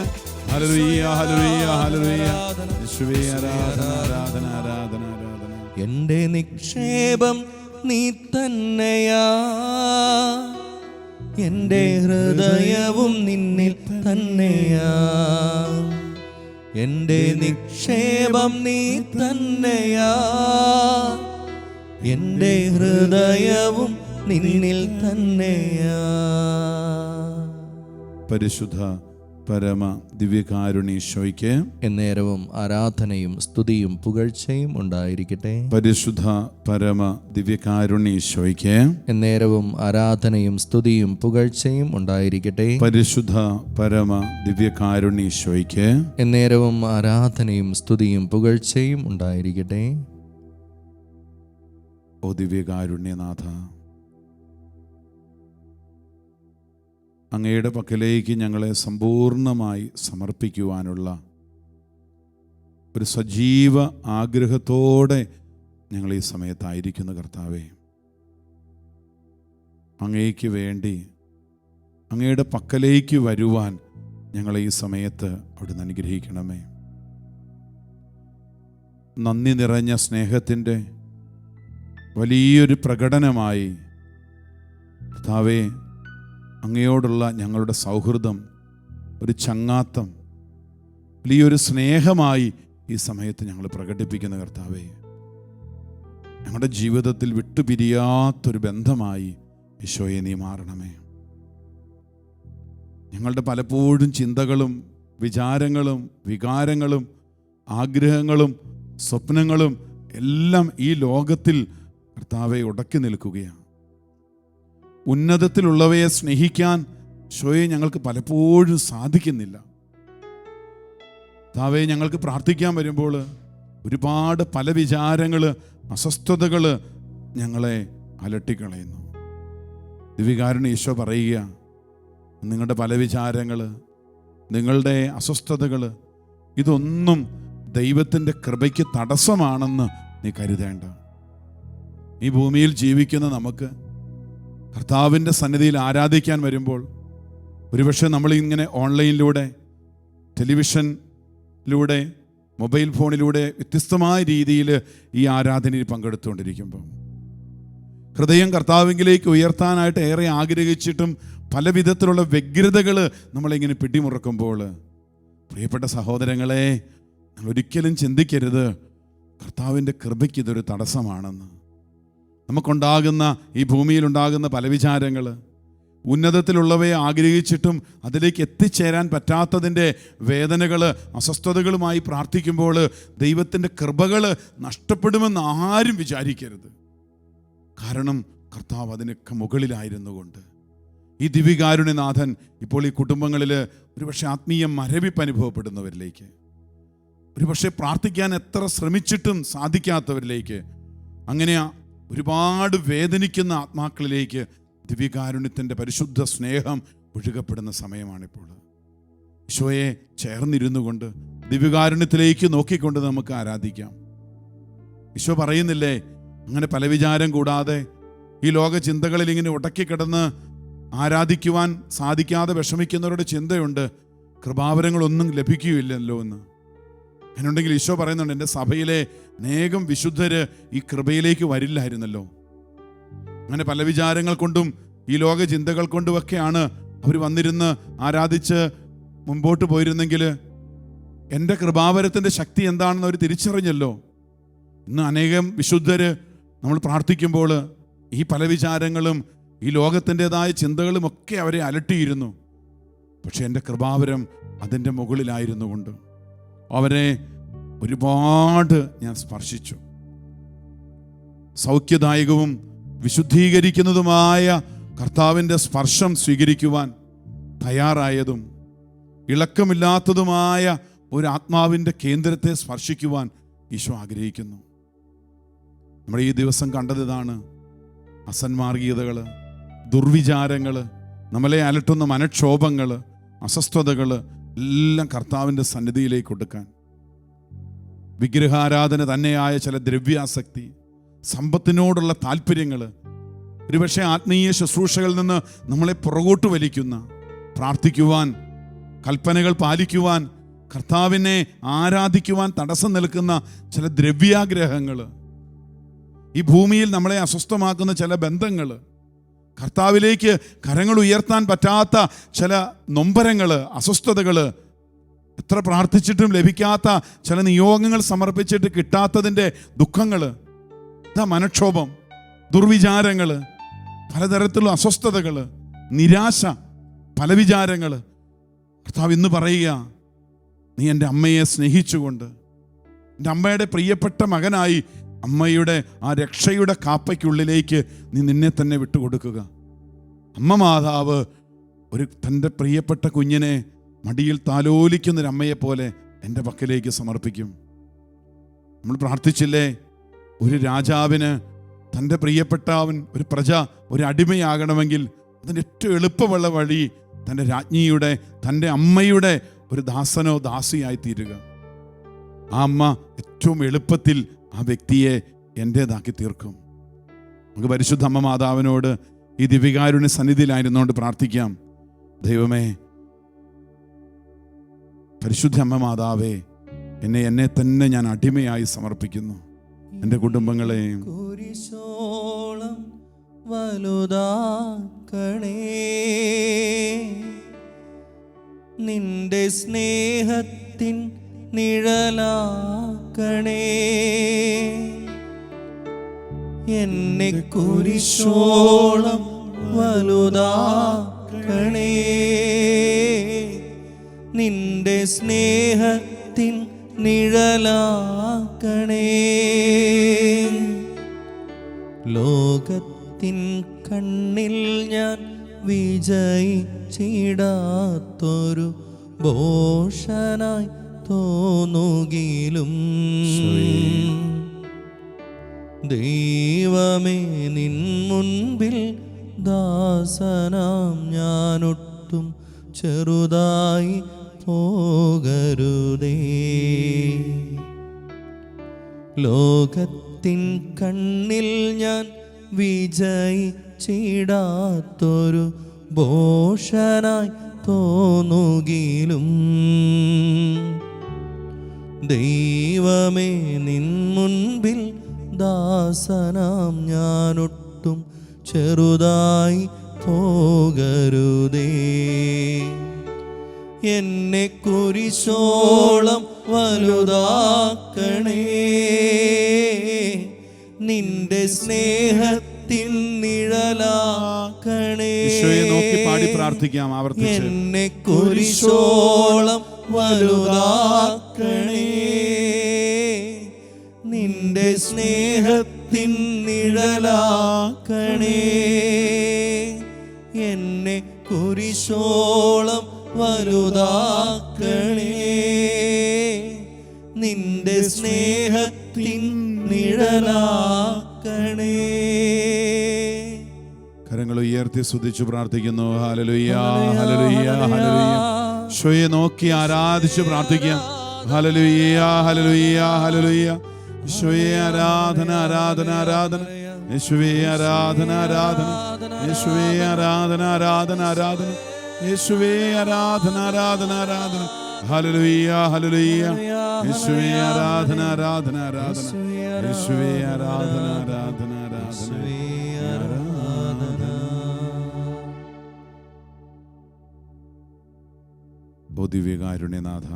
Hallelujah, hallelujah, hallelujah. യേശുവേ ആരാധന, ആരാധന, ആരാധന, ആരാധന. എന്റെ നിക്ഷേപം നീ തന്നെയാ, എന്റെ ഹൃദയവും നിന്നിൽ തന്നെയാ. എന്റെ നിക്ഷേപം നീ തന്നെയാ, എന്റെ ഹൃദയവും നിന്നിൽ തന്നെയാ. പരിശുദ്ധ പരമ ദിവ്യകാരുണ്യേശോയ്ക്ക് എന്നേരവും ആരാധനയും സ്തുതിയും പുകഴ്ചയും ഉണ്ടായിരിക്കട്ടെ. പരിശുദ്ധ പരമ ദിവ്യകാരുണ്യേശോയ്ക്ക് എന്നേരവും ആരാധനയും സ്തുതിയും പുകഴ്ചയും ഉണ്ടായിരിക്കട്ടെ. പരിശുദ്ധ പരമ ദിവ്യകാരുണ്യേശോയ്ക്ക് എന്നേരവും ആരാധനയും സ്തുതിയും പുകഴ്ചയും ഉണ്ടായിരിക്കട്ടെ. ഓ ദിവ്യകാരുണ്യനാഥ, അങ്ങയുടെ പക്കലേക്ക് ഞങ്ങളെ സമ്പൂർണമായി സമർപ്പിക്കുവാനുള്ള ഒരു സജീവ ആഗ്രഹത്തോടെ ഞങ്ങൾ ഈ സമയത്തായിരിക്കുന്നു കർത്താവേ. അങ്ങയ്ക്ക് വേണ്ടി അങ്ങയുടെ പക്കലേക്ക് വരുവാൻ ഞങ്ങളെ ഈ സമയത്ത് അവിടുന്ന് അനുഗ്രഹിക്കണമേ. നന്ദി നിറഞ്ഞ സ്നേഹത്തിൻ്റെ വലിയൊരു പ്രകടനമായി കർത്താവേ, അങ്ങയോടുള്ള ഞങ്ങളുടെ സൗഹൃദം, ഒരു ചങ്ങാത്തം, വലിയൊരു സ്നേഹമായി ഈ സമയത്ത് ഞങ്ങൾ പ്രകടിപ്പിക്കുന്ന കർത്താവേ, ഞങ്ങളുടെ ജീവിതത്തിൽ വിട്ടുപിരിയാത്തൊരു ബന്ധമായി ഈശോയെ നീ മാറണമേ. ഞങ്ങളുടെ പലപ്പോഴും ചിന്തകളും വിചാരങ്ങളും വികാരങ്ങളും ആഗ്രഹങ്ങളും സ്വപ്നങ്ങളും എല്ലാം ഈ ലോകത്തിൽ കർത്താവെ ഉടക്കി നിൽക്കുകയാണ്. ഉന്നതത്തിലുള്ളവയെ സ്നേഹിക്കാൻ ഈശോയെ ഞങ്ങൾക്ക് പലപ്പോഴും സാധിക്കുന്നില്ല. കർത്താവെ, ഞങ്ങൾക്ക് പ്രാർത്ഥിക്കാൻ വരുമ്പോൾ ഒരുപാട് പല വിചാരങ്ങൾ, അസ്വസ്ഥതകൾ ഞങ്ങളെ അലട്ടിക്കളയുന്നു. ദിവ്യകാരുണ്യ ഈശോ പറയുക, നിങ്ങളുടെ പല വിചാരങ്ങൾ, നിങ്ങളുടെ അസ്വസ്ഥതകൾ ഇതൊന്നും ദൈവത്തിൻ്റെ കൃപയ്ക്ക് തടസ്സമാണെന്ന് നീ കരുതേണ്ട. ഈ ഭൂമിയിൽ ജീവിക്കുന്ന നമുക്ക് കർത്താവിൻ്റെ സന്നിധിയിൽ ആരാധിക്കാൻ വരുമ്പോൾ ഒരുപക്ഷെ നമ്മളിങ്ങനെ ഓൺലൈനിലൂടെ, ടെലിവിഷനിലൂടെ, മൊബൈൽ ഫോണിലൂടെ വ്യത്യസ്തമായ രീതിയിൽ ഈ ആരാധനയിൽ പങ്കെടുത്തുകൊണ്ടിരിക്കുമ്പോൾ ഹൃദയം കർത്താവിലേക്ക് ഉയർത്താനായിട്ട് ഏറെ ആഗ്രഹിച്ചിട്ടും പല വിധത്തിലുള്ള വ്യഗ്രതകൾ നമ്മളിങ്ങനെ പിടിമുറുക്കുമ്പോൾ, പ്രിയപ്പെട്ട സഹോദരങ്ങളെ, നിങ്ങൾ ഒരിക്കലും ചിന്തിക്കരുത് കർത്താവിൻ്റെ കൃപയ്ക്ക് ഇതൊരു തടസ്സമാണെന്ന്. നമുക്കുണ്ടാകുന്ന ഈ ഭൂമിയിലുണ്ടാകുന്ന പല വിചാരങ്ങൾ, ഉന്നതത്തിലുള്ളവയെ ആഗ്രഹിച്ചിട്ടും അതിലേക്ക് എത്തിച്ചേരാൻ പറ്റാത്തതിൻ്റെ വേദനകൾ, അസ്വസ്ഥതകളുമായി പ്രാർത്ഥിക്കുമ്പോൾ ദൈവത്തിൻ്റെ കൃപകൾ നഷ്ടപ്പെടുമെന്ന് ആരും വിചാരിക്കരുത്. കാരണം കർത്താവ് അതിനൊക്കെ മുകളിലായിരുന്നുകൊണ്ട് ഈ ദിവ്യകാരുണ്യനാഥൻ ഇപ്പോൾ ഈ കുടുംബങ്ങളിൽ ഒരുപക്ഷെ ആത്മീയ മരവിപ്പ് അനുഭവപ്പെടുന്നവരിലേക്ക്, ഒരുപക്ഷെ പ്രാർത്ഥിക്കാൻ എത്ര ശ്രമിച്ചിട്ടും സാധിക്കാത്തവരിലേക്ക്, അങ്ങനെ ഒരുപാട് വേദനിക്കുന്ന ആത്മാക്കളിലേക്ക് ദിവ്യകാരുണ്യത്തിൻ്റെ പരിശുദ്ധ സ്നേഹം ഒഴുകപ്പെടുന്ന സമയമാണിപ്പോൾ. ഈശോയെ ചേർന്നിരുന്നു കൊണ്ട് ദിവ്യകാരുണ്യത്തിലേക്ക് നോക്കിക്കൊണ്ട് നമുക്ക് ആരാധിക്കാം. ഈശോ പറയുന്നില്ലേ, അങ്ങനെ പല വിചാരം കൂടാതെ ഈ ലോക ചിന്തകളിൽ ഇങ്ങനെ ഉടക്കിക്കിടന്ന് ആരാധിക്കുവാൻ സാധിക്കാതെ വിഷമിക്കുന്നവരുടെ ചിന്തയുണ്ട്, കൃപാവരങ്ങളൊന്നും ലഭിക്കുകയില്ലല്ലോ എന്ന്. അതിനുണ്ടെങ്കിൽ ഈശോ പറയുന്നുണ്ട്, എൻ്റെ സഭയിലെ അനേകം വിശുദ്ധര് ഈ കൃപയിലേക്ക് വരില്ലായിരുന്നല്ലോ. അങ്ങനെ പല വിചാരങ്ങൾ കൊണ്ടും ഈ ലോക ചിന്തകൾ കൊണ്ടുമൊക്കെയാണ് അവർ വന്നിരുന്ന് ആരാധിച്ച് മുമ്പോട്ട് പോയിരുന്നെങ്കിൽ എൻ്റെ കൃപാവരത്തിൻ്റെ ശക്തി എന്താണെന്ന് അവർ തിരിച്ചറിഞ്ഞല്ലോ. ഇന്ന് അനേകം വിശുദ്ധര് നമ്മൾ പ്രാർത്ഥിക്കുമ്പോൾ ഈ പല വിചാരങ്ങളും ഈ ലോകത്തിൻ്റെതായ ചിന്തകളും ഒക്കെ അവരെ അലട്ടിയിരുന്നു. പക്ഷെ എൻ്റെ കൃപാവരം അതിൻ്റെ മുകളിലായിരുന്നു കൊണ്ട് അവരെ ഒരുപാട് ഞാൻ സ്പർശിച്ചു. സൗഖ്യദായകവും വിശുദ്ധീകരിക്കുന്നതുമായ കർത്താവിൻ്റെ സ്പർശം സ്വീകരിക്കുവാൻ തയ്യാറായതും ഇളക്കമില്ലാത്തതുമായ ഒരു ആത്മാവിൻ്റെ കേന്ദ്രത്തെ സ്പർശിക്കുവാൻ ഈശോ ആഗ്രഹിക്കുന്നു. നമ്മൾ ഈ ദിവസം കണ്ടതാണ് അസന്മാർഗീയതകൾ, ദുർവിചാരങ്ങൾ, നമ്മളെ അലട്ടുന്ന മനക്ഷോഭങ്ങൾ, അസ്വസ്ഥതകൾ എല്ലാം കർത്താവിൻ്റെ സന്നിധിയിലേക്ക് കൊടുക്കാൻ, വിഗ്രഹാരാധന തന്നെയായ ചില ദ്രവ്യാസക്തി, സമ്പത്തിനോടുള്ള താല്പര്യങ്ങൾ, ഒരുപക്ഷെ ആത്മീയ ശുശ്രൂഷകളിൽ നിന്ന് നമ്മളെ പുറകോട്ട് വലിക്കുന്ന, പ്രാർത്ഥിക്കുവാൻ, കൽപ്പനകൾ പാലിക്കുവാൻ, കർത്താവിനെ ആരാധിക്കുവാൻ തടസ്സം നിൽക്കുന്ന ചില ദ്രവ്യാഗ്രഹങ്ങൾ, ഈ ഭൂമിയിൽ നമ്മളെ അസ്വസ്ഥമാക്കുന്ന ചില ബന്ധങ്ങൾ, കർത്താവിലേക്ക് കരങ്ങൾ ഉയർത്താൻ പറ്റാത്ത ചില നൊമ്പരങ്ങൾ, അസ്വസ്ഥതകൾ, എത്ര പ്രാർത്ഥിച്ചിട്ടും ലഭിക്കാത്ത ചില നിയോഗങ്ങൾ സമർപ്പിച്ചിട്ട് കിട്ടാത്തതിൻ്റെ ദുഃഖങ്ങൾ, ഇതാ മനക്ഷോഭം, ദുർവിചാരങ്ങൾ, പലതരത്തിലുള്ള അസ്വസ്ഥതകൾ, നിരാശ, പല വിചാരങ്ങൾ, കർത്താവ് ഇന്ന് പറയുക, നീ എൻ്റെ അമ്മയെ സ്നേഹിച്ചുകൊണ്ട് എൻ്റെ അമ്മയുടെ പ്രിയപ്പെട്ട മകനായി അമ്മയുടെ ആ രക്ഷയുടെ കാപ്പയ്ക്കുള്ളിലേക്ക് നീ നിന്നെ തന്നെ വിട്ടുകൊടുക്കുക. അമ്മ മാതാവ് തൻ്റെ പ്രിയപ്പെട്ട കുഞ്ഞിനെ മടിയിൽ താലോലിക്കുന്നൊരമ്മയെപ്പോലെ എൻ്റെ പക്കലേക്ക് സമർപ്പിക്കും. നമ്മൾ പ്രാർത്ഥിച്ചില്ലേ, ഒരു രാജാവിന് തൻ്റെ പ്രിയപ്പെട്ടവൻ, ഒരു പ്രജ, ഒരു അടിമയാകണമെങ്കിൽ അതിൻ്റെ ഏറ്റവും എളുപ്പമുള്ള വഴി തൻ്റെ രാജ്ഞിയുടെ, തൻ്റെ അമ്മയുടെ ഒരു ദാസനോ ദാസിയായി തീരുക. ആ അമ്മ ഏറ്റവും എളുപ്പത്തിൽ ആ വ്യക്തിയെ എൻ്റേതാക്കി തീർക്കും. നമുക്ക് പരിശുദ്ധ അമ്മ മാതാവിനോട് ഈ ദിവ്യകാരുണ്യ സന്നിധിയിലായിരുന്നുകൊണ്ട് പ്രാർത്ഥിക്കാം. ദൈവമേ, പരിശുദ്ധ അമ്മ മാതാവേ, എന്നെ തന്നെ ഞാൻ അടിമയായി സമർപ്പിക്കുന്നു. എൻ്റെ കുടുംബങ്ങളെയും കുരിശോളം വലുതാക്കണേ, നിന്റെ സ്നേഹത്തിൻ നിഴലാക്കണേ. എന്നെ കുരിശോളം വലുതാക്കണേ, നിന്റെ സ്നേഹത്തിൻ നിഴലാക്കണേ. ലോകത്തിൻ കണ്ണിൽ ഞാൻ വിജയിച്ചിടാത്തൊരു ഭോഷനായി തോന്നുകിലും, ദൈവമേ നിൻ മുൻപിൽ ദാസനാം ഞാനൊട്ടും ചെറുതായി പോകരുതേ. ലോകത്തിൻ കണ്ണിൽ ഞാൻ വിജയിച്ചിടാത്തൊരു ഭോഷനായി തോന്നുകിലും, ദൈവമേ നിൻ മുൻപിൽ ദാസനാം ഞാനൊട്ടും ചെറുതായി പോകരുതേ. എന്നെ കുരിശോളം വലുതാക്കണേ, നിന്റെ സ്നേഹത്തിൻ നിഴലാക്കണേ. ഈശോയെ നോക്കി പാടി പ്രാർത്ഥിക്കാം ആവർത്തിച്ച്. എന്നെ കുരിശോളം വലുതാക്കണേ, നിന്റെ സ്നേഹത്തിൻ നിഴലാക്കണേ. എന്നെ കുരിശോളം വലുതാക്കണേ, നിന്റെ സ്നേഹത്തിൻ നിഴലാക്കണേ. കരങ്ങൾ ഉയർത്തി സ്തുതിച്ചു പ്രാർത്ഥിക്കുന്നു. Hallelujah, hallelujah, hallelujah. ഈശോയെ നോക്കി ആരാധിച്ച് പ്രാർത്ഥിക്കാം. Hallelujah, hallelujah, hallelujah. ഈശോയെ ആരാധന, ആരാധന, ആരാധന. യേശുവേ ആരാധന, ആരാധന. യേശുവേ ആരാധന, ആരാധന, ആരാധന. യേശുവേ ആരാധന, ആരാധന, ആരാധന. Hallelujah, hallelujah. യേശുവേ ആരാധന, ആരാധന, ആരാധന. യേശുവേ ആരാധന, ആരാധന, ആരാധന. ഓ ദിവ്യകാരുണ്യനാഥ,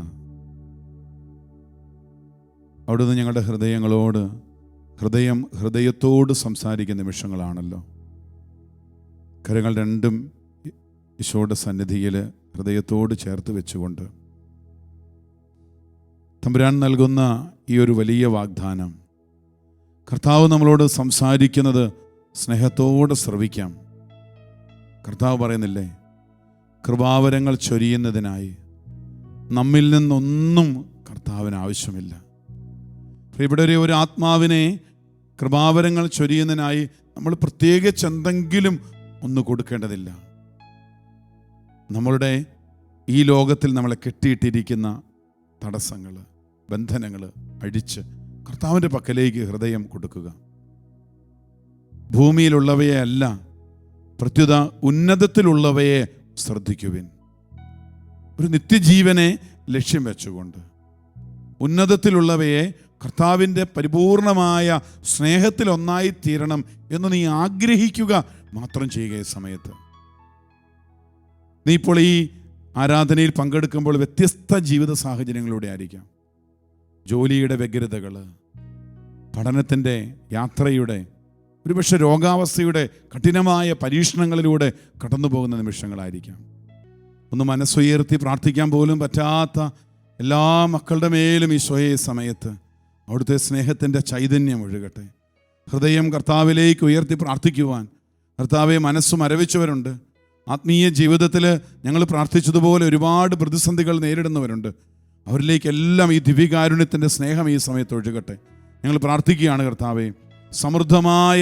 അവിടുന്ന് ഞങ്ങളുടെ ഹൃദയങ്ങളോട് ഹൃദയത്തോട് സംസാരിക്കുന്ന നിമിഷങ്ങളാണല്ലോ. കരങ്ങൾ രണ്ടും ഈശോയുടെ സന്നിധിയിൽ ഹൃദയത്തോട് ചേർത്ത് വെച്ചുകൊണ്ട് തമ്പുരാൻ നൽകുന്ന ഈ ഒരു വലിയ വാഗ്ദാനം, കർത്താവ് നമ്മളോട് സംസാരിക്കുന്നത് സ്നേഹത്തോടെ ശ്രവിക്കാം. കർത്താവ് പറയുന്നില്ലേ, കൃപാവരങ്ങൾ ചൊരിയുന്നതിനായി നമ്മിൽ നിന്നൊന്നും കർത്താവിന് ആവശ്യമില്ല. ഇവിടെ ഒരു ആത്മാവിനെ കൃപാവരങ്ങൾ ചൊരിയുന്നതിനായി നമ്മൾ പ്രത്യേകിച്ച് എന്തെങ്കിലും ഒന്ന് കൊടുക്കേണ്ടതില്ല. നമ്മളുടെ ഈ ലോകത്തിൽ നമ്മളെ കെട്ടിയിട്ടിരിക്കുന്ന തടസ്സങ്ങൾ, ബന്ധനങ്ങൾ അഴിച്ച് കർത്താവിൻ്റെ പക്കലേക്ക് ഹൃദയം കൊടുക്കുക. ഭൂമിയിലുള്ളവയെ അല്ല, പ്രത്യുത ഉന്നതത്തിലുള്ളവയെ ശ്രദ്ധിക്കുവിൻ. ഒരു നിത്യജീവനെ ലക്ഷ്യം വെച്ചുകൊണ്ട് ഉന്നതത്തിലുള്ളവയെ, കർത്താവിൻ്റെ പരിപൂർണമായ സ്നേഹത്തിലൊന്നായി തീരണം എന്ന് നീ ആഗ്രഹിക്കുക മാത്രം ചെയ്യുക. ഈ സമയത്ത് നീ ഇപ്പോൾ ഈ ആരാധനയിൽ പങ്കെടുക്കുമ്പോൾ വ്യത്യസ്ത ജീവിത സാഹചര്യങ്ങളിലൂടെ ആയിരിക്കാം. ജോലിയുടെ വ്യഗ്രതകൾ, പഠനത്തിൻ്റെ യാത്രയുടെ, ഒരുപക്ഷെ രോഗാവസ്ഥയുടെ കഠിനമായ പരീക്ഷണങ്ങളിലൂടെ കടന്നു പോകുന്ന നിമിഷങ്ങളായിരിക്കാം. ഒന്ന് മനസ്സുയർത്തി പ്രാർത്ഥിക്കാൻ പോലും പറ്റാത്ത എല്ലാ മക്കളുടെ മേലും ഈശോയെ സമയത്ത് അവിടുത്തെ സ്നേഹത്തിൻ്റെ ചൈതന്യം ഒഴുകട്ടെ. ഹൃദയം കർത്താവിലേക്ക് ഉയർത്തി പ്രാർത്ഥിക്കുവാൻ കർത്താവെ മനസ്സ് മരവിച്ചവരുണ്ട്. ആത്മീയ ജീവിതത്തിൽ ഞങ്ങൾ പ്രാർത്ഥിച്ചതുപോലെ ഒരുപാട് പ്രതിസന്ധികൾ നേരിടുന്നവരുണ്ട്. അവരിലേക്കെല്ലാം ഈ ദിവ്യകാരുണ്യത്തിൻ്റെ സ്നേഹം ഈ സമയത്ത് ഒഴുകട്ടെ. ഞങ്ങൾ പ്രാർത്ഥിക്കുകയാണ് കർത്താവെ, സമൃദ്ധമായ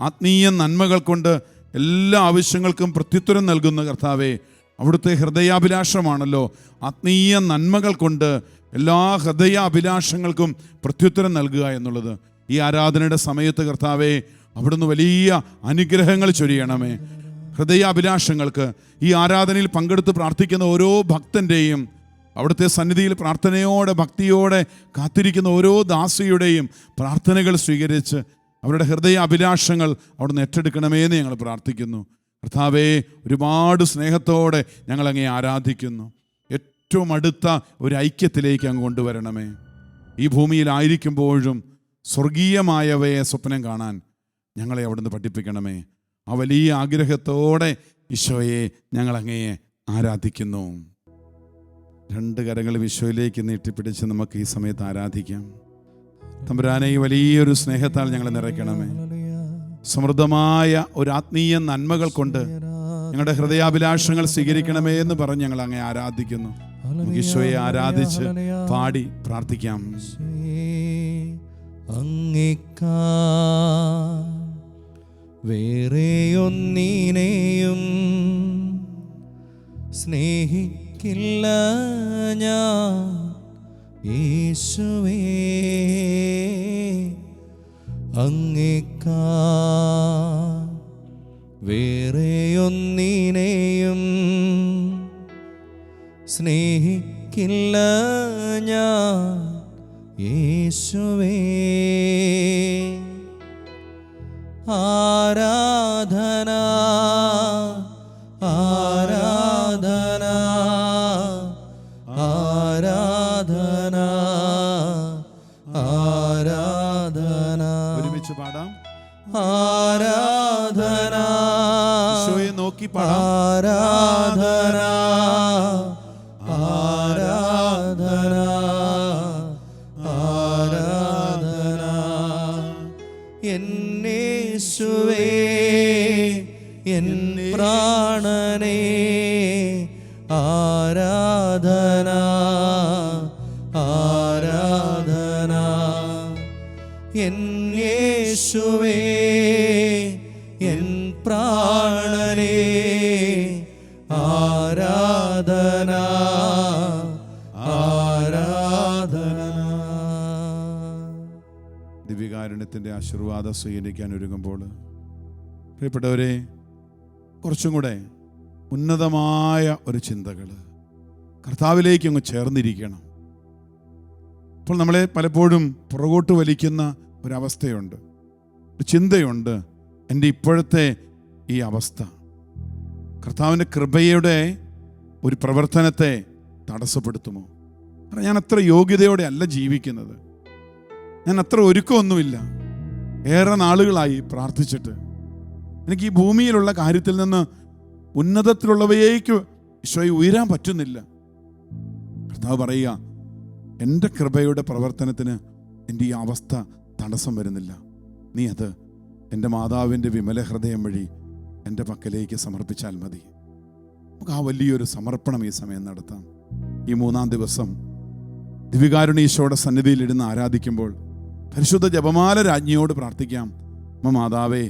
ആത്മീയ നന്മകൾ കൊണ്ട് എല്ലാ ആവശ്യങ്ങൾക്കും പ്രത്യുത്തരം നൽകുന്ന കർത്താവെ, അവിടുത്തെ ഹൃദയാഭിലാഷമാണല്ലോ ആത്മീയ നന്മകൾ കൊണ്ട് എല്ലാ ഹൃദയാഭിലാഷങ്ങൾക്കും പ്രത്യുത്തരം നൽകുക എന്നുള്ളത്. ഈ ആരാധനയുടെ സമയത്ത് കർത്താവെ, അവിടുന്ന് വലിയ അനുഗ്രഹങ്ങൾ ചൊരിയണമേ. ഹൃദയാഭിലാഷങ്ങൾക്ക് ഈ ആരാധനയിൽ പങ്കെടുത്ത് പ്രാർത്ഥിക്കുന്ന ഓരോ ഭക്തൻ്റെയും, അവിടുത്തെ സന്നിധിയിൽ പ്രാർത്ഥനയോടെ ഭക്തിയോടെ കാത്തിരിക്കുന്ന ഓരോ ദാസിയുടെയും പ്രാർത്ഥനകൾ സ്വീകരിച്ച് അവരുടെ ഹൃദയ അഭിലാഷങ്ങൾ അവിടുന്ന് ഏറ്റെടുക്കണമേ എന്ന് ഞങ്ങൾ പ്രാർത്ഥിക്കുന്നു. കർത്താവേ, ഒരുപാട് സ്നേഹത്തോടെ ഞങ്ങളങ്ങേ ആരാധിക്കുന്നു. ഏറ്റവും അടുത്ത ഒരു ഐക്യത്തിലേക്ക് അങ്ങ് കൊണ്ടുവരണമേ. ഈ ഭൂമിയിലായിരിക്കുമ്പോഴും സ്വർഗീയമായവയെ സ്വപ്നം കാണാൻ ഞങ്ങളെ അവിടുന്ന് പഠിപ്പിക്കണമേ. ആ വലിയ ആഗ്രഹത്തോടെ ഈശോയെ ഞങ്ങളങ്ങയെ ആരാധിക്കുന്നു. രണ്ട് കരങ്ങളും ഈശോയിലേക്ക് നീട്ടിപ്പിടിച്ച് നമുക്ക് ഈ സമയത്ത് ആരാധിക്കാം. തമ്പുരാനെ, ഈ വലിയൊരു സ്നേഹത്താൽ ഞങ്ങളെ നിറയ്ക്കണമേ. സമൃദ്ധമായ ഒരു ആത്മീയ നന്മകൾ കൊണ്ട് ഞങ്ങളുടെ ഹൃദയാഭിലാഷങ്ങൾ സ്വീകരിക്കണമേ എന്ന് പറഞ്ഞ് ഞങ്ങൾ അങ്ങേ ആരാധിക്കുന്നു. നമുക്ക് ഈശോയെ ആരാധിച്ച് പാടി പ്രാർത്ഥിക്കാം. അങ്ങേക്കാ വേറെയൊന്നിനെയും സ്നേഹിക്കില്ല ഞാൻ യേശുവേ, അങ്ങേക്കാ വേറെയൊന്നിനെയും സ്നേഹിക്കില്ല ഞാൻ യേശുവേ. ആരാധന ആരാധന ആരാധന ആരാധന. ഒരുമിച്ച് പാടാം. ആരാധന ഈശോയെ നോക്കി പാടാം. ആരാധന ആരാധന ആരാധന. എന്നേശുവേ, എൻ പ്രാണനേ, ആരാധന ആരാധന. എൻ യേശുവേ, എൻ പ്രാണനേ, ആരാധന ആരാധന. ദിവ്യകാരുണ്യത്തിൻ്റെ ആശീർവാദം സ്വീകരിക്കാൻ ഒരുങ്ങുമ്പോൾ പ്രിയപ്പെട്ടവരെ, കുറച്ചും കൂടെ ഉന്നതമായ ഒരു ചിന്തകൾ കർത്താവിലേക്ക് അങ്ങ് ചേർന്നിരിക്കണം. ഇപ്പോൾ നമ്മളെ പലപ്പോഴും പുറകോട്ട് വലിക്കുന്ന ഒരവസ്ഥയുണ്ട്, ഒരു ചിന്തയുണ്ട്. എൻ്റെ ഇപ്പോഴത്തെ ഈ അവസ്ഥ കർത്താവിൻ്റെ കൃപയുടെ ഒരു പ്രവർത്തനത്തെ തടസ്സപ്പെടുത്തുമോ? കാരണം ഞാൻ അത്ര യോഗ്യതയോടെ അല്ല ജീവിക്കുന്നത്, ഞാൻ അത്ര ഒരുക്കമൊന്നുമില്ല. ഏറെ നാളുകളായി പ്രാർത്ഥിച്ചിട്ട് എനിക്ക് ഈ ഭൂമിയിലുള്ള കാര്യത്തിൽ നിന്ന് ഉന്നതത്തിലുള്ളവയേക്ക് ഈശോയെ ഉയരാൻ പറ്റുന്നില്ല. കർത്താവ് പറയുക, എൻ്റെ കൃപയുടെ പ്രവർത്തനത്തിന് എൻ്റെ ഈ അവസ്ഥ തടസ്സം വരുന്നില്ല. നീ അത് എൻ്റെ മാതാവിൻ്റെ വിമല ഹൃദയം വഴി എൻ്റെ പക്കലേക്ക് സമർപ്പിച്ചാൽ മതി. നമുക്ക് ആ വലിയൊരു സമർപ്പണം ഈ സമയം നടത്താം. ഈ 3-ാം ദിവസം ദിവ്യകാരുണ്യ ഈശോയുടെ സന്നിധിയിലിരുന്ന് ആരാധിക്കുമ്പോൾ പരിശുദ്ധ ജപമാല രാജ്ഞിയോട് പ്രാർത്ഥിക്കാം. അമ്മ മാതാവേ,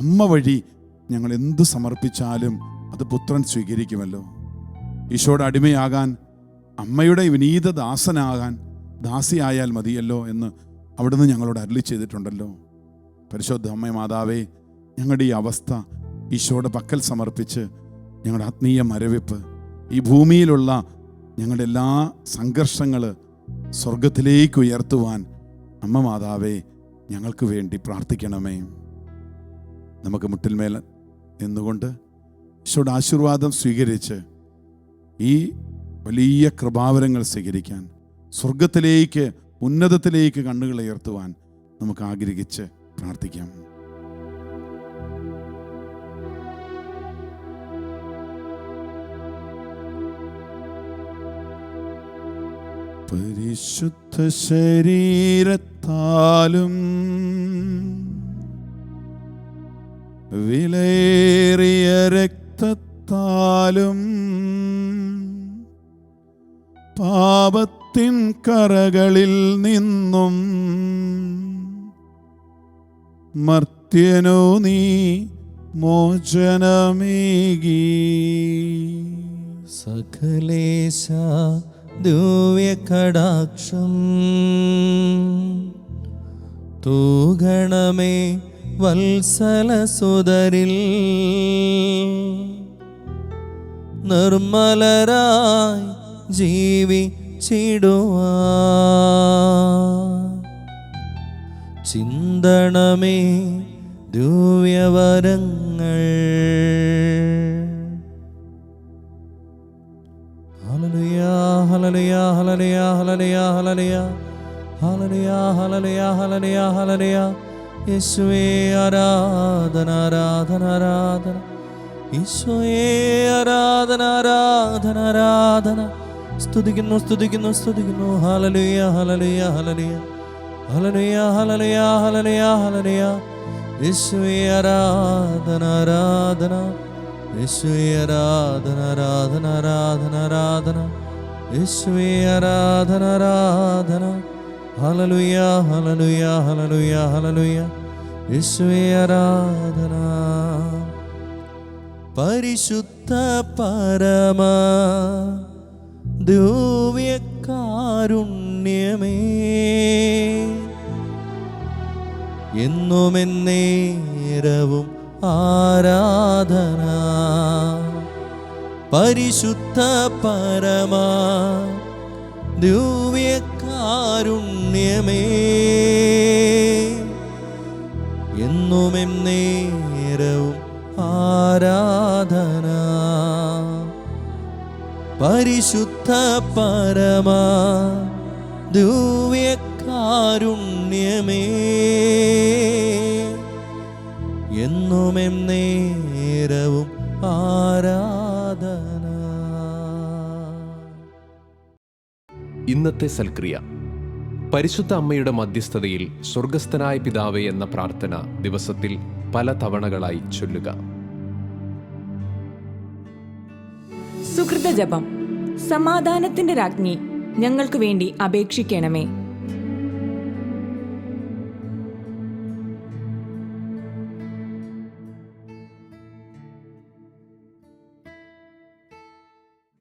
അമ്മ വഴി ഞങ്ങൾ എന്ത് സമർപ്പിച്ചാലും അത് പുത്രൻ സ്വീകരിക്കുമല്ലോ. ഈശോയുടെ അടിമയാകാൻ, അമ്മയുടെ വിനീത ദാസനാകാൻ, ദാസിയായാൽ മതിയല്ലോ എന്ന് അവിടുന്ന് ഞങ്ങളോട് അരുളി ചെയ്തിട്ടുണ്ടല്ലോ. പരിശുദ്ധ അമ്മ മാതാവേ, ഞങ്ങളുടെ ഈ അവസ്ഥ ഈശോയുടെ പക്കൽ സമർപ്പിച്ച് ഞങ്ങളുടെ ആത്മീയ മരവിപ്പ്, ഈ ഭൂമിയിലുള്ള ഞങ്ങളുടെ എല്ലാ സംഘർഷങ്ങൾ സ്വർഗത്തിലേക്ക് ഉയർത്തുവാൻ അമ്മ മാതാവേ ഞങ്ങൾക്ക് വേണ്ടി പ്രാർത്ഥിക്കണമേ. നമുക്ക് മുട്ടിന്മേൽ നിന്നുകൊണ്ട് ഈശോയുടെ ആശീർവാദം സ്വീകരിച്ച് ഈ വലിയ കൃപാവരങ്ങൾ സ്വീകരിക്കാൻ, സ്വർഗത്തിലേക്ക് ഉന്നതത്തിലേക്ക് കണ്ണുകൾ ഉയർത്തുവാൻ നമുക്ക് ആഗ്രഹിച്ച് പ്രാർത്ഥിക്കാം. പരിശുദ്ധ ശരീരത്താലും വിലയേറിയ രക്തത്താലും പാപത്തിൻ കറകളിൽ നിന്നും മർത്യനോ നീ മോചനമേകി. സകലേശ ദിവ്യകടാക്ഷം തൂഗണമേ വത്സലസുതരിൽ നിർമ്മലരായി ജീവിച്ചിടുവാൻ ചിന്തണമേ ദിവ്യവരങ്ങൾ. ഹല്ലേലൂയാ ഹല്ലേലൂയാ ഹല്ലേലൂയാ ഹല്ലേലൂയാ ഹല്ലേലൂയാ ഹല്ലേലൂയാ ഹല്ലേലൂയാ ഹല്ലേലൂയാ. യേശുവേ ആരാധന ആരാധന ആരാധന. ഈശോയേ ആരാധന ആരാധന ആരാധന. സ്തുതിക്കുന്നു സ്തുതിക്കുന്നു സ്തുതിക്കുന്നു. ഹല്ലേലൂയാ ഹല്ലേലൂയാ ഹല്ലേലൂയാ ഹല്ലേലൂയാ ഹല്ലേലൂയാ ഹല്ലേലൂയാ ഹല്ലേലൂയാ. യേശുവേ ആരാധന ആരാധന. യേശുവേ ആരാധന ആരാധന ആരാധന ആരാധന. യേശുവേ ആരാധന ആരാധന. ഹല്ലേലൂയാ ഹല്ലേലൂയാ ഹല്ലേലൂയാ ഹല്ലേലൂയാ. യേശുവേ ആരാധന. പരിശുദ്ധ പരമ ദിവ്യകാരുണ്യമേ, എന്നുമെന്നേരവും ആരാധന. പരിശുദ്ധ പരമ ദിവ്യകാരുണ്യമേ, എന്നുമെന്നേരവും ആരാധന. പരിശുദ്ധ പരമ ദിവ്യകാരുണ്യമേ, എന്നുമെന്നേരവും ആരാധന. ഇന്നത്തെ സൽക്രിയ. പരിശുദ്ധ അമ്മയുടെ മധ്യസ്ഥതയിൽ സ്വർഗസ്ഥനായ പിതാവേ എന്ന പ്രാർത്ഥന ദിവസത്തിൽ പല തവണകളായി ചൊല്ലുക. സുകൃത ജപം. സമാധാനത്തിന്റെ രാജ്ഞി, ഞങ്ങൾക്ക് വേണ്ടി അപേക്ഷിക്കണമേ.